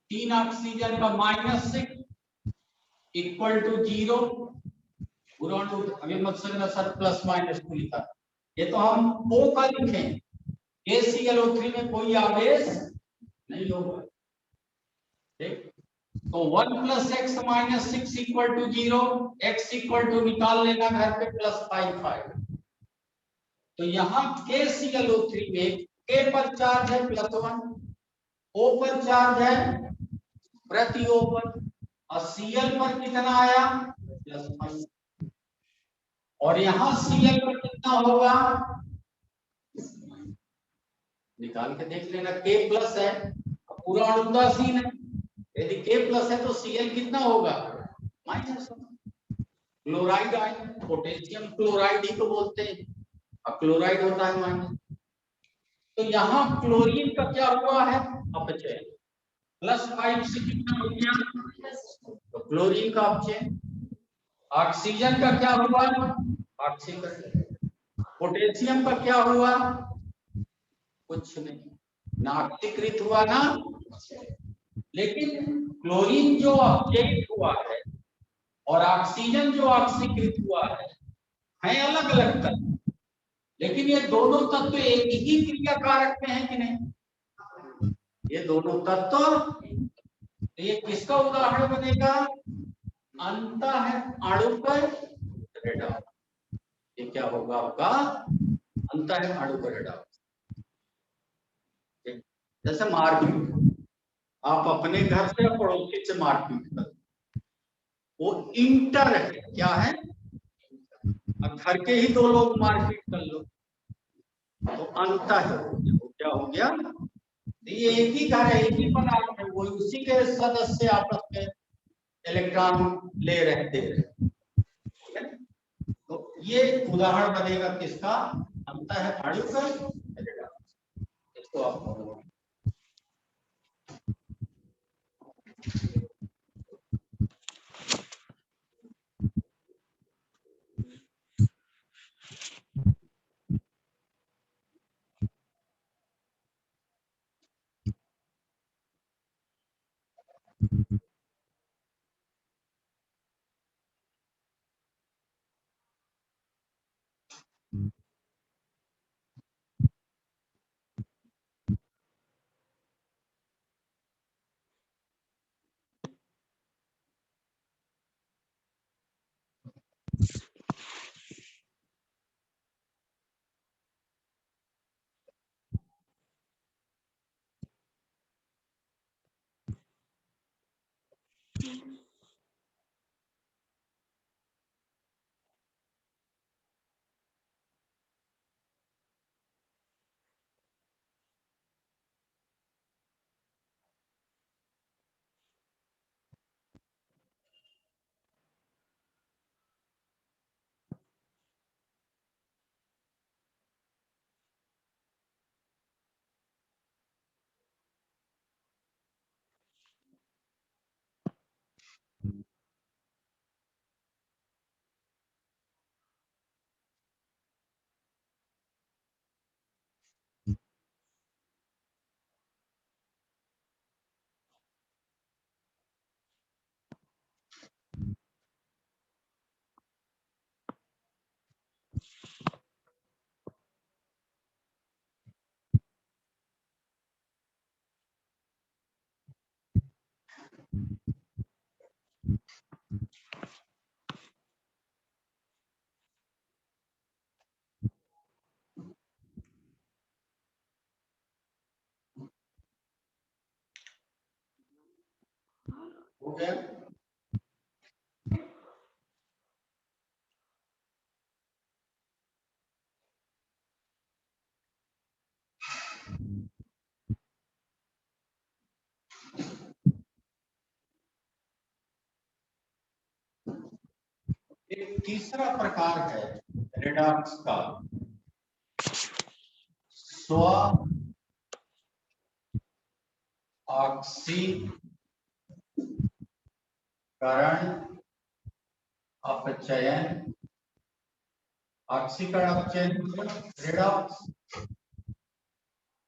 3 ऑक्सीजन का -6 इक्वल टू 0। अभी मत समझना सर +- लिखा, ये तो हम O का लिखें। KClO3 में कोई आवेश नहीं होगा। ठीक, तो 1 + x - 6 equal to 0, x equal to निकाल लेना घर पे +5। तो यहाँ KClO3 में K पर चार्ज है +1, O पर चार्ज है प्रति O पर, और Cl पर कितना आया? +5। और यहाँ Cl पर कितना होगा? निकाल के देख लेना। K+ है, पूरा अणु उदासीन है, यदि K+ है तो Cl कितना होगा? -1। क्लोराइड आयन, पोटेशियम क्लोराइड ही तो बोलते हैं, और क्लोराइड होता है माइनस। तो यहाँ क्लोरीन का क्या हुआ है? अपचय। +5 से कितना हो गया? तो क्लोरीन का अपचय। ऑक्सीजन का क्या हुआ? ऑक्सीकरण। पोटेशियम का क्या हुआ? कुछ नहीं, ना ऑक्सीकृत हुआ ना। लेकिन क्लोरीन जो अपचयित हुआ है और ऑक्सीजन जो ऑक्सीकृत हुआ है अलग अलग तत्व, लेकिन ये दोनों तत्व एक ही क्रियाकारक में है कि नहीं? ये दोनों तत्व, तो ये किसका उदाहरण बनेगा? अंतः अणुकर रेडॉक्स। ये क्या होगा आपका? अंतः अणुकर रेडॉक्स। जैसे मारपीट, आप अपने घर से पड़ोसी से मारपीट कर, वो इंटर है, क्या है? अब घर के ही 2 लोग मारपीट कर लो तो अंतः है, वो क्या हो गया? ये एक ही घर है, एक ही पदार्थ है, वो उसी के सदस्य आपस में इलेक्ट्रॉन ले रहे थे। तो ये उदाहरण बनेगा किसका? क्षमता है आयु का इसको आप बोलो। हो गया। एक तीसरा प्रकार है रेडॉक्स का, स्व ऑक्सीकरण अपचयन। ऑक्सीकरण अपचयन मतलब रेडॉक्स,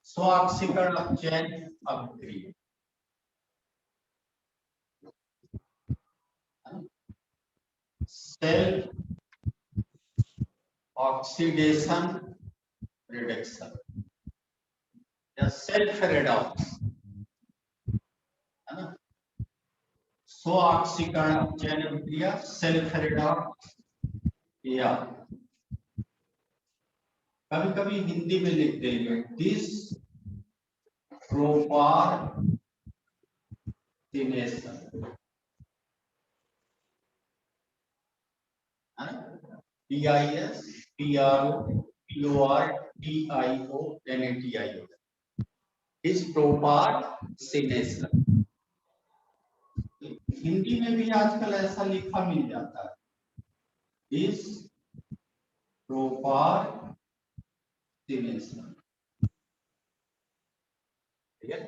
स्व ऑक्सीकरण अपचयन अभिक्रिया। सेल्फ ऑक्सीडेशन रिडक्शन या सेल्फ रेडॉक्स है ना। स्व ऑक्सीकरण अपचयन अभिक्रिया, सेल्फ रेडॉक्स, या कभी कभी हिंदी में लिख देंगे डिस प्रोपार्थिनेशन, DISPROPORTIONATION, डिस प्रोपार्थिनेशन। हिंदी में भी आजकल ऐसा लिखा मिल जाता है, डिस प्रोपार्थिनेशन। ठीक है,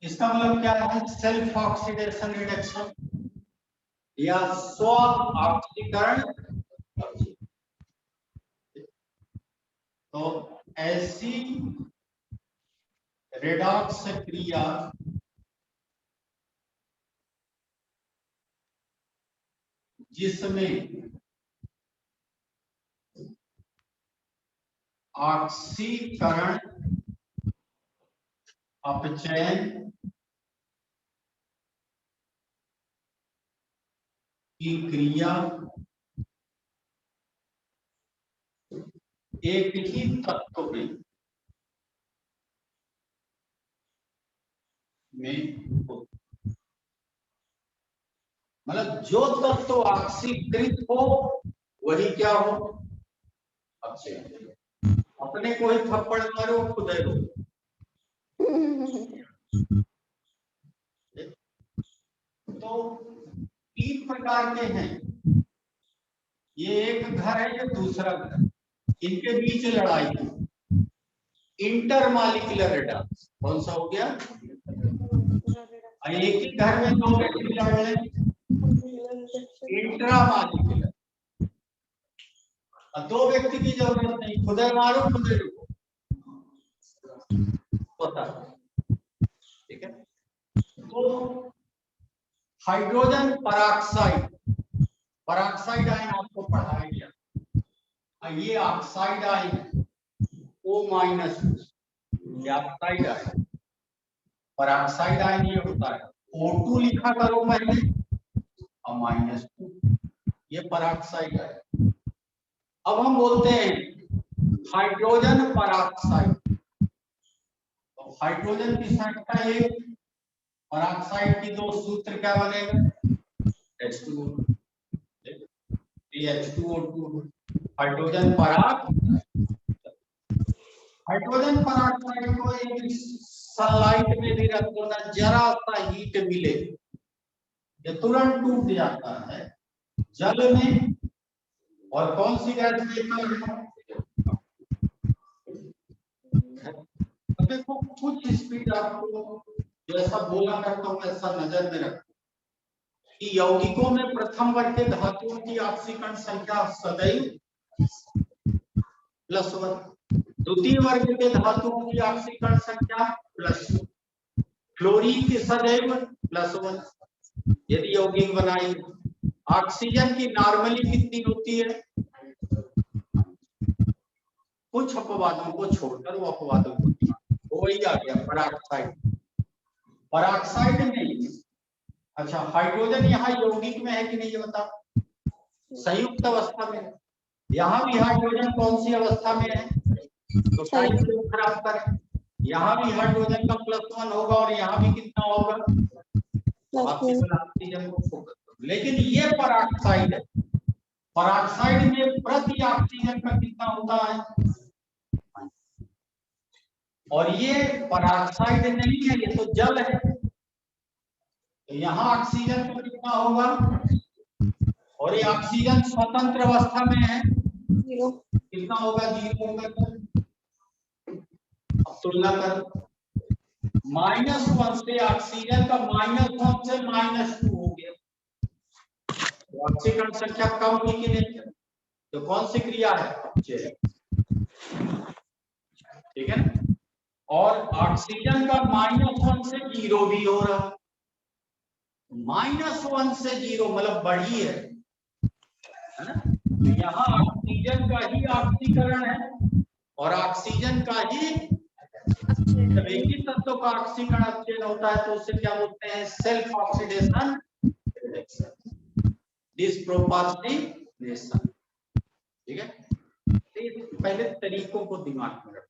इसका मतलब क्या है? सेल्फ ऑक्सीडेशन रिडक्शन या स्व ऑक्सीकरण। तो ऐसी रेडॉक्स क्रिया जिसमें ऑक्सीकरण अपचयन की क्रिया एक ही तत्व में मतलब जो तत्व ऑक्सीकृत हो वही क्या हो? अपचयन। अपने को ही थप्पड़ मारो खुद रो। तो 3 प्रकार के हैं, ये एक घर है, ये दूसरा घर। इनके बीच लड़ाई, इंटरमॉलिक्यूलर रिडक्स। कौन सा हो गया? एक ही घर में दो व्यक्ति लड़ रहे हैं, इंट्रामॉलिक्यूलर। दो व्यक्ति की जरूरत नहीं, खुदे मारो खुदे रुको, पता है। ठीक है। तो हाइड्रोजन पराक्साइड, पराक्साइड आयन आपको पढ़ाया गया, ये ऑक्साइड आयन O-, ये ऑक्साइड आयन, पराक्साइड आयन ये होता है। O2 लिखा करो पहले और -2, ये पराक्साइड आयन। अब हम बोलते हैं हाइड्रोजन पराक्साइड, तो हाइड्रोजन की संख्या एक, पराक्साइड की दो, सूत्र क्या बनेगा? H2O, H2O2, hydrogen peroxide. Hydrogen peroxide को एक सनलाइट में भी रख दो ना, जरा सा हीट मिले, ये तुरंत टूट जाता है जल में। और कौन सी गैस देता है? तो देखो कुछ स्पीड आपको जैसा बोला करता हूं ऐसा नजर में रखो कि यौगिकों में प्रथम वर्ग के धातुओं की ऑक्सीकरण संख्या सदैव +1, द्वितीय वर्ग के धातुओं की ऑक्सीकरण संख्या +2, क्लोरीन की सदैव +1 यदि यौगिक बनाई। ऑक्सीजन की नॉर्मली कितनी होती है? कुछ अपवादों को छोड़कर, वो अपवादों को वही आ गया पराक्साइड। पराक्साइड में अच्छा हाइड्रोजन यहाँ यौगिक में है कि नहीं ये बताओ? संयुक्त अवस्था में। यहाँ भी हाइड्रोजन कौन सी अवस्था में है? तो टाइप को खराब करें, यहाँ भी हाइड्रोजन का +1 होगा और यहाँ भी कितना होगा? ऑक्सीजन को फोकस करो। लेकिन ये पराक्साइड है, पराक्साइड में प्रति ऑक्सीजन का कितना होता है? और ये पराक्साइड नहीं है, ये तो जल है, तो यहाँ ऑक्सीजन का कितना होगा? और ये ऑक्सीजन स्वतंत्र अवस्था में है, कितना होगा? 0 होगा। अब तुलना करो, -1 से ऑक्सीजन का -1 से -2 हो गया, तो ऑक्सीकरण संख्या कम हुई कि नहीं? तो कौन सी क्रिया है? ठीक है ना। और ऑक्सीजन का -1 से 0 भी हो रहा, -1 से 0 मतलब बढ़ी है ना। तो यहाँ ऑक्सीजन का ही ऑक्सीकरण है और ऑक्सीजन का ही, जब एक ही तत्व का ऑक्सीकरण अत्यंत होता है तो उसे क्या बोलते हैं? Self oxidation reaction, disproportionation. ठीक है, पहले तरीकों को दिमाग में रखो।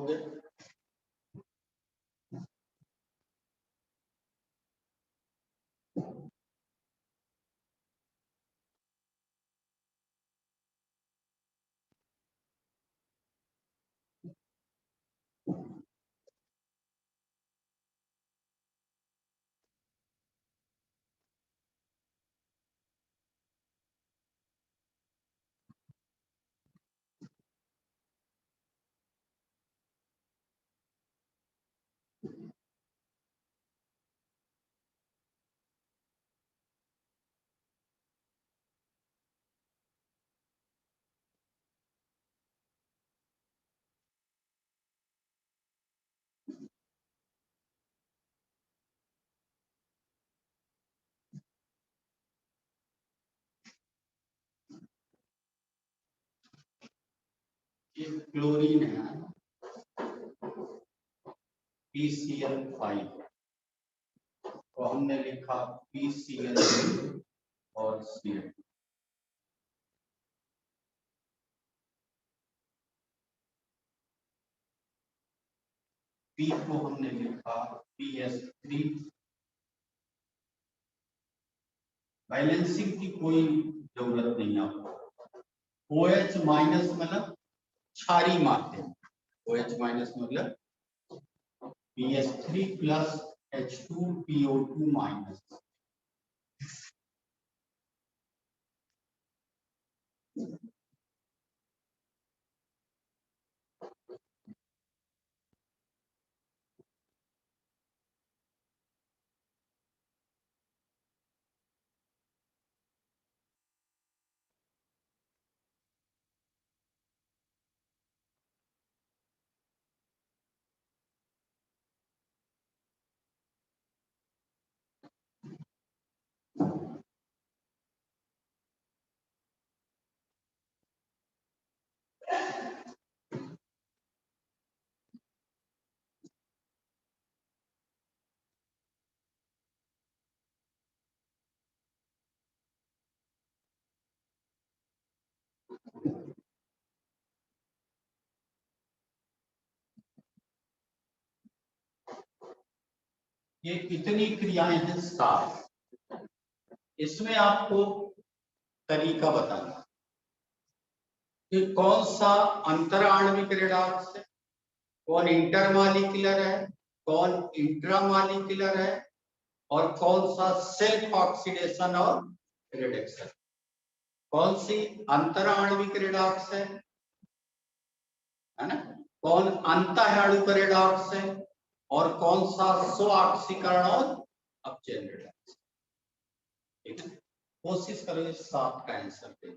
हो गया। ये क्लोरीन है, PCl5, तो हमने लिखा PCl और Cl। P को हमने लिखा PS3। बैलेंसिंग की कोई जरूरत नहीं आपको। OH माइनस मतलब क्षारीय माध्यम, OH माइनस मतलब PS3 प्लस H2PO2 माइनस। ये कितनी क्रियाएं हैं? 7। इसमें आपको तरीका बताना कि कौन सा अंतराण्विक रेडॉक्स है, कौन इंटरमॉलिक्यूलर है, कौन इंट्रामॉलिक्यूलर है, और कौन सा सेल्फ ऑक्सीडेशन और रिडक्शन। कौन सी अंतराण्विक रेडॉक्स है ना, कौन अंतःआण्विक रेडॉक्स है, और कौन सा स्व ऑक्सीकरण और अपचयन रेडॉक्स। ठीक है, कोशिश करो इस 7 का आंसर दे।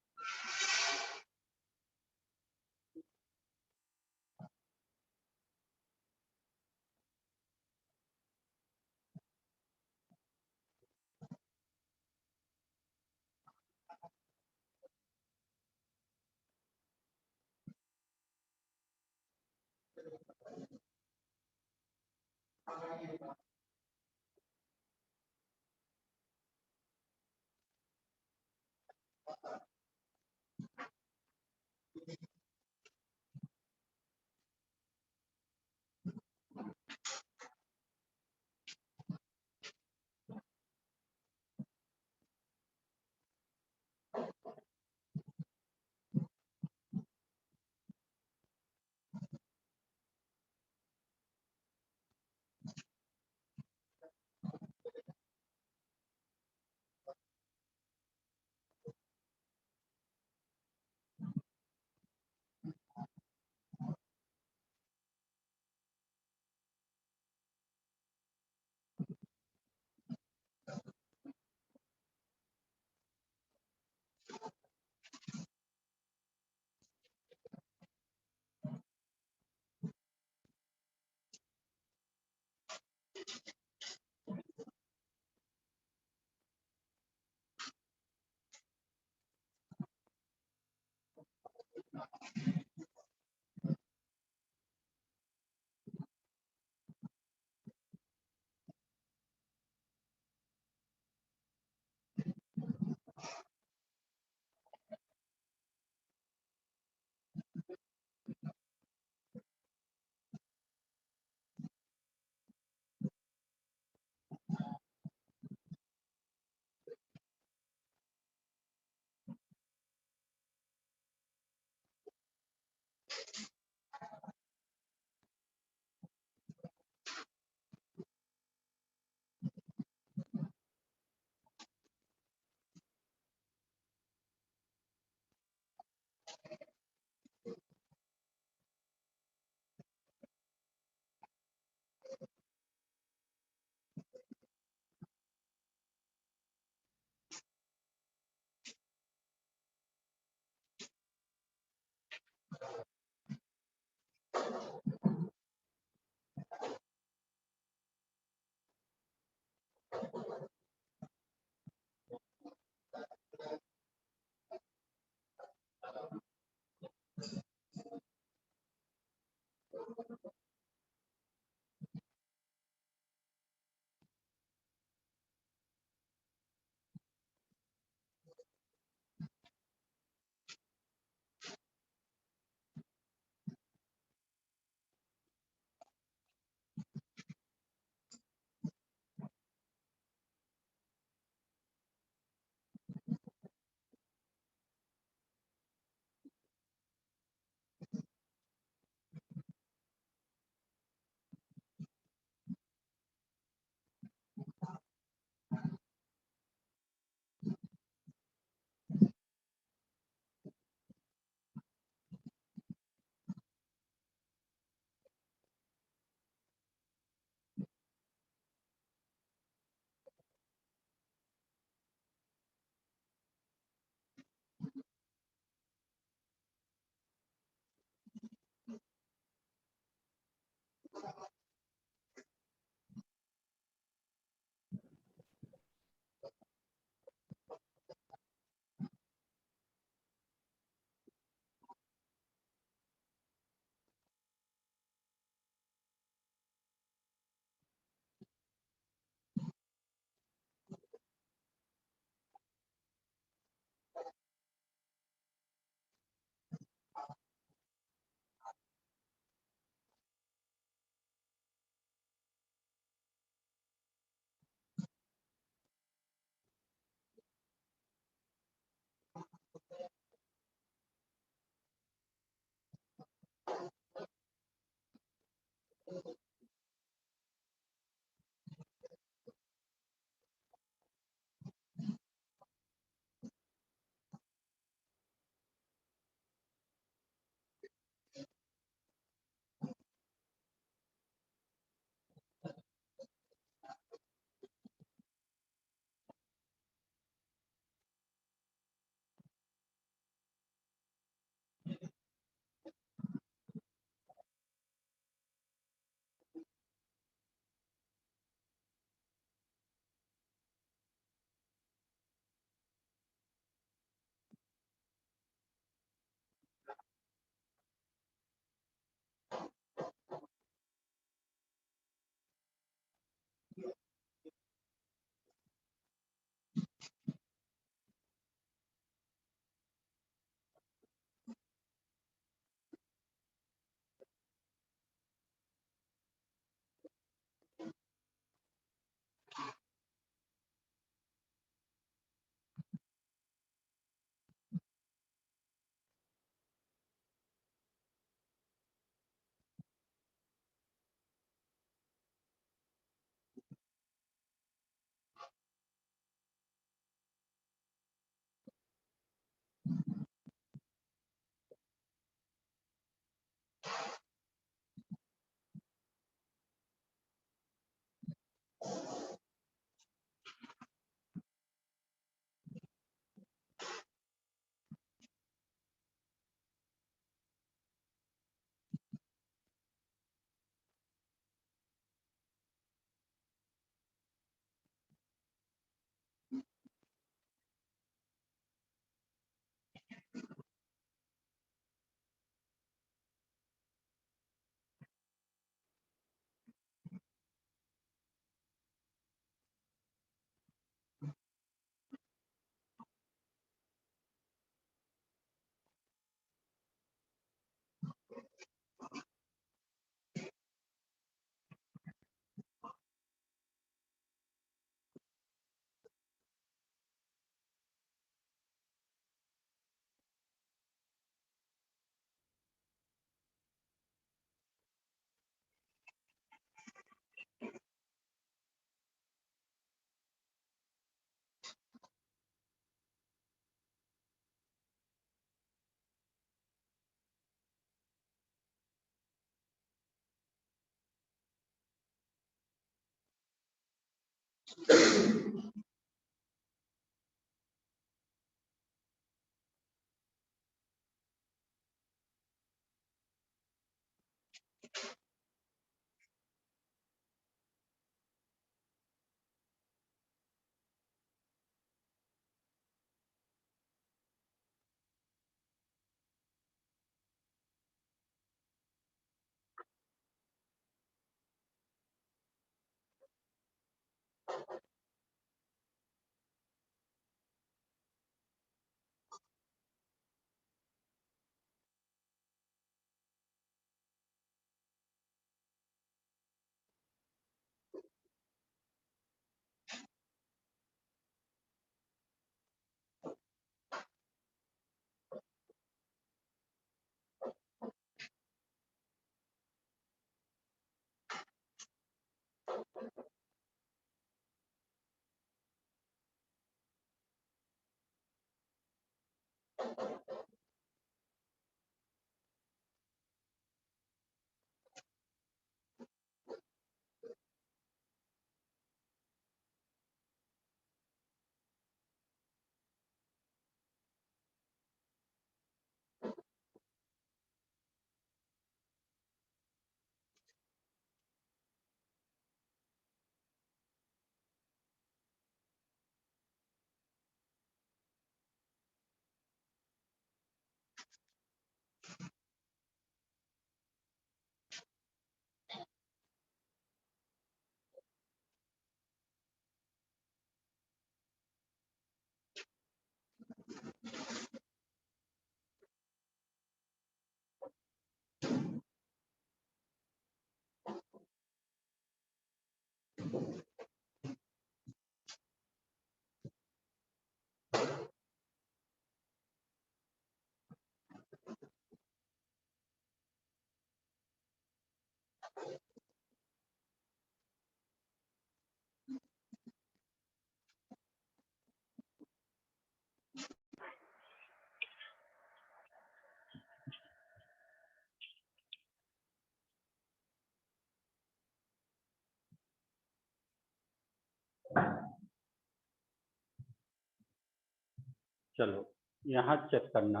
चलो यहाँ चेक करना,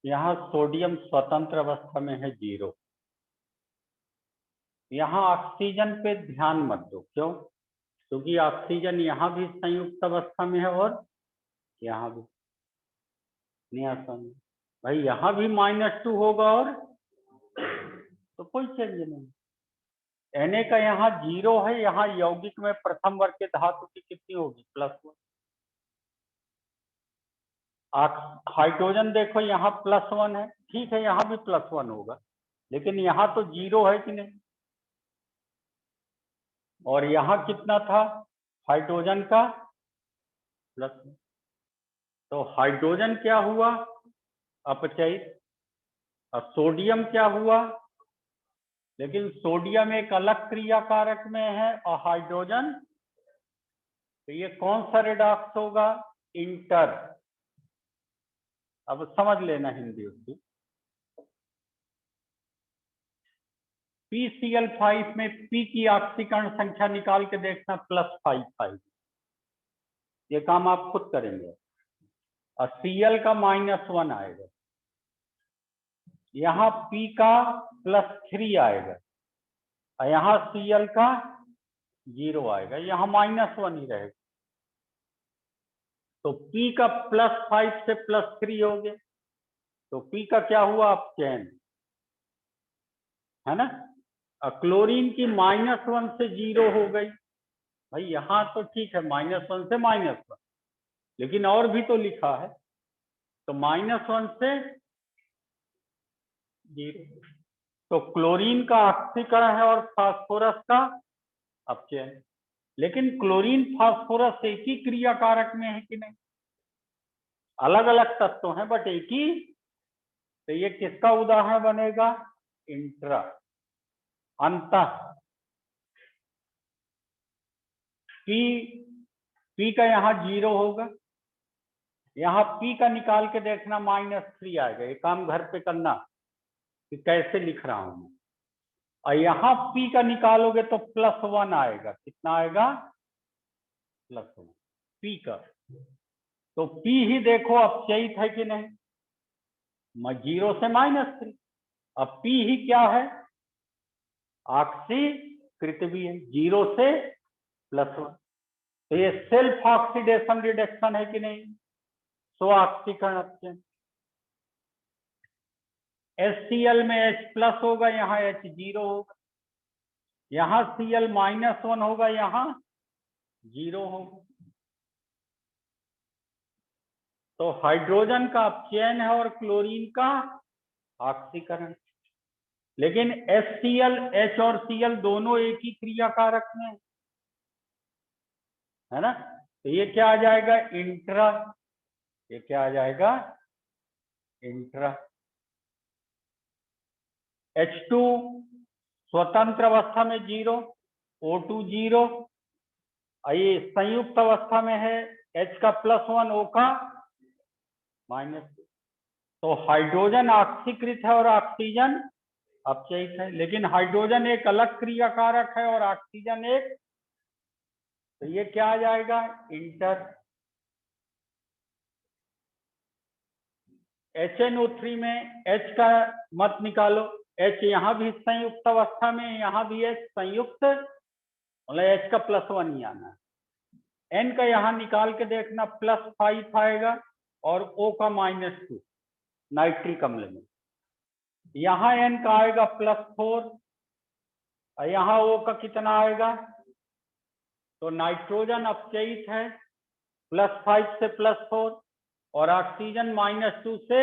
यहाँ सोडियम स्वतंत्र अवस्था में है 0। यहाँ ऑक्सीजन पे ध्यान मत दो, क्यों? क्योंकि ऑक्सीजन यहाँ भी संयुक्त अवस्था में है और यहाँ भी नहीं आसान भाई, यहाँ भी -2 होगा और तो कोई चेंज नहीं। Na का यहाँ 0 है, यहाँ यौगिक में प्रथम वर्ग के धातु की कितनी होगी? +1। हाइड्रोजन देखो यहाँ +1 है, ठीक है, यहाँ भी +1 होगा, लेकिन यहाँ तो 0 है कि नहीं? और यहाँ कितना था हाइड्रोजन का? +1। तो हाइड्रोजन क्या हुआ? अपचयित। और सोडियम क्या हुआ? लेकिन सोडियम एक अलग क्रिया कारक में है और हाइड्रोजन, तो ये कौन सा रिडॉक्स होगा? इंटर। अब समझ लेना हिंदी उसकी। PCl5 में P की ऑक्सीकरण संख्या निकाल के देखना +5 ये काम आप खुद करेंगे। और Cl का -1 आएगा, यहाँ P का +3 आएगा और यहाँ Cl का 0 आएगा, यहाँ -1 ही रहेगा। तो P का +5 से +3 हो गया, तो P का क्या हुआ? अपचयन, है ना। और क्लोरीन की -1 से 0 हो गई। भाई यहाँ तो ठीक है -1 से -1, लेकिन और भी तो लिखा है, तो -1 से 0। तो क्लोरीन का ऑक्सीकरण है और फास्फोरस का अपचयन। लेकिन क्लोरीन फास्फोरस एक ही क्रिया कारक में है कि नहीं? अलग अलग तत्व हैं बट एक ही, तो ये किसका उदाहरण बनेगा? इंट्रा, अंतः। P का यहाँ 0 होगा, यहाँ P का निकाल के देखना -3 आएगा। ये काम घर पे करना कि कैसे लिख रहा हूं मैं। और यहाँ P का निकालोगे तो +1 आएगा। कितना आएगा? +1 पी का। तो पी ही देखो अपचयित है कि नहीं, 0 से -3। अब पी ही क्या है, ऑक्सीकृत भी है 0 से +1। तो ये सेल्फ ऑक्सीडेशन रिडक्शन है कि नहीं, स्व ऑक्सीकरण अपचयन। HCl में H+ होगा, यहाँ H0 होगा, यहाँ Cl -1 होगा, यहाँ 0 होगा। तो हाइड्रोजन का अपचयन है और क्लोरीन का ऑक्सीकरण। लेकिन HCl, H और Cl दोनों एक ही क्रिया कारक में है ना, तो ये क्या आ जाएगा, इंट्रा। ये क्या आ जाएगा, इंट्रा। H2 स्वतंत्र अवस्था में 0, O2 0, ये संयुक्त अवस्था में है H का +1, O का -2। तो हाइड्रोजन ऑक्सीकृत है और ऑक्सीजन अपचयित है, लेकिन हाइड्रोजन एक अलग क्रिया कारक है और ऑक्सीजन एक, तो ये क्या आ जाएगा, इंटर। HNO3 में H का मत निकालो, H यहाँ भी संयुक्त अवस्था में, यहाँ भी H संयुक्त, मतलब H का +1 ही आना है। N का यहाँ निकाल के देखना, +5 आएगा और O का -2 नाइट्रिक अम्ल में। यहाँ N का आएगा +4 और यहाँ O का कितना आएगा, तो नाइट्रोजन अपचयित है +5 से +4 और ऑक्सीजन -2 से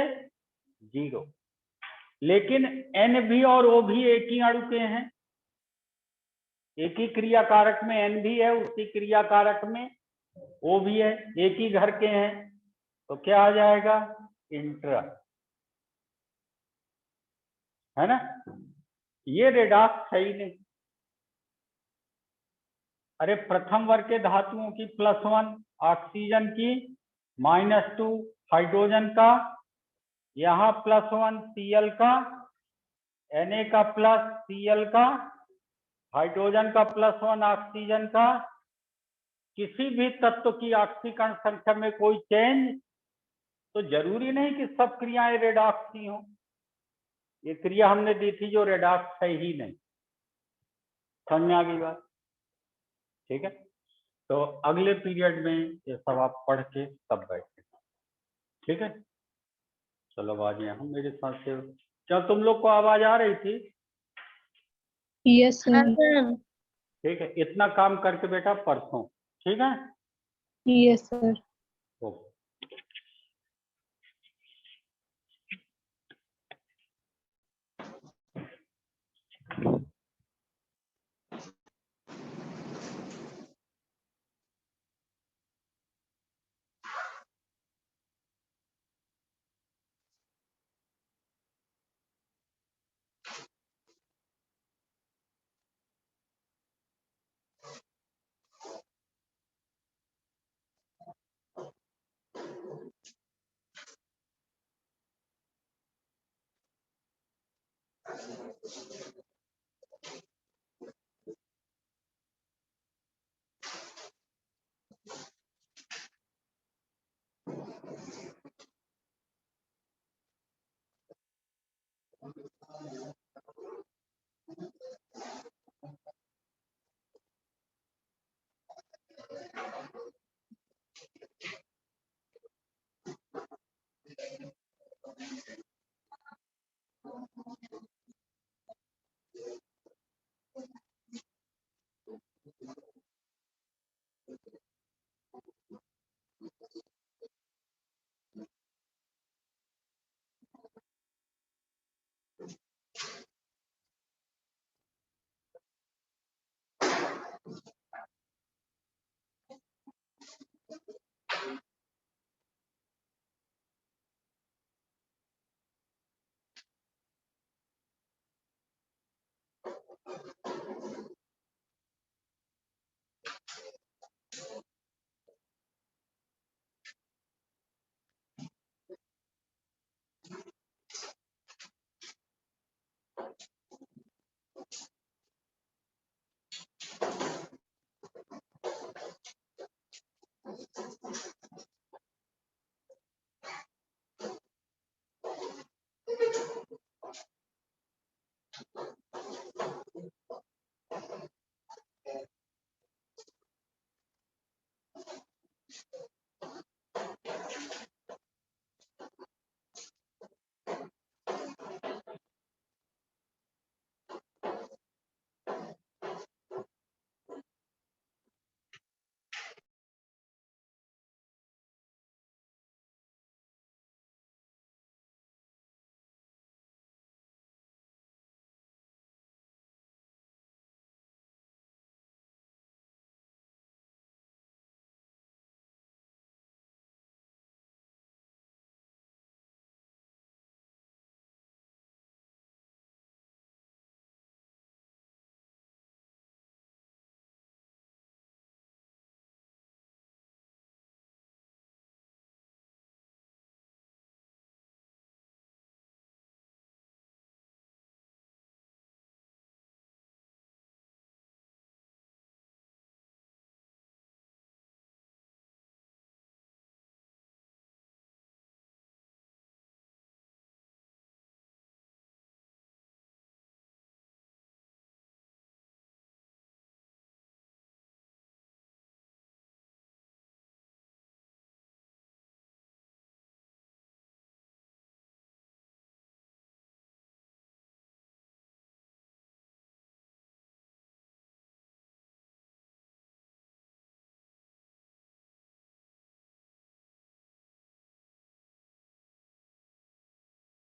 0। लेकिन N भी और O भी एक ही अणु के हैं, एक ही क्रिया कारक में N भी है, उसी क्रिया कारक में O भी है, एक ही घर के हैं। तो क्या आ जाएगा, इंट्रा, है ना। ये रेडॉक्स है ही नहीं। अरे प्रथम वर्ग के धातुओं की +1, ऑक्सीजन की -2, हाइड्रोजन का यहाँ +1, Cl का, Na का प्लस, Cl का, हाइड्रोजन का +1, ऑक्सीजन का, किसी भी तत्व की ऑक्सीकरण संख्या में कोई चेंज, तो जरूरी नहीं कि सब क्रियाएं रेडॉक्स की हों। ये क्रिया हमने दी थी जो रेडॉक्स है ही नहीं। समझ में आ गई बात, ठीक है। तो अगले पीरियड में ये सब आप पढ़ के तब बैठे, ठीक है। चलो आवाज यहाँ मेरे साथ से, क्या तुम लोग को आवाज आ रही थी, यस सर। सर ठीक है। इतना काम करके बेटा परसों, ठीक है। Yes sir. ओके।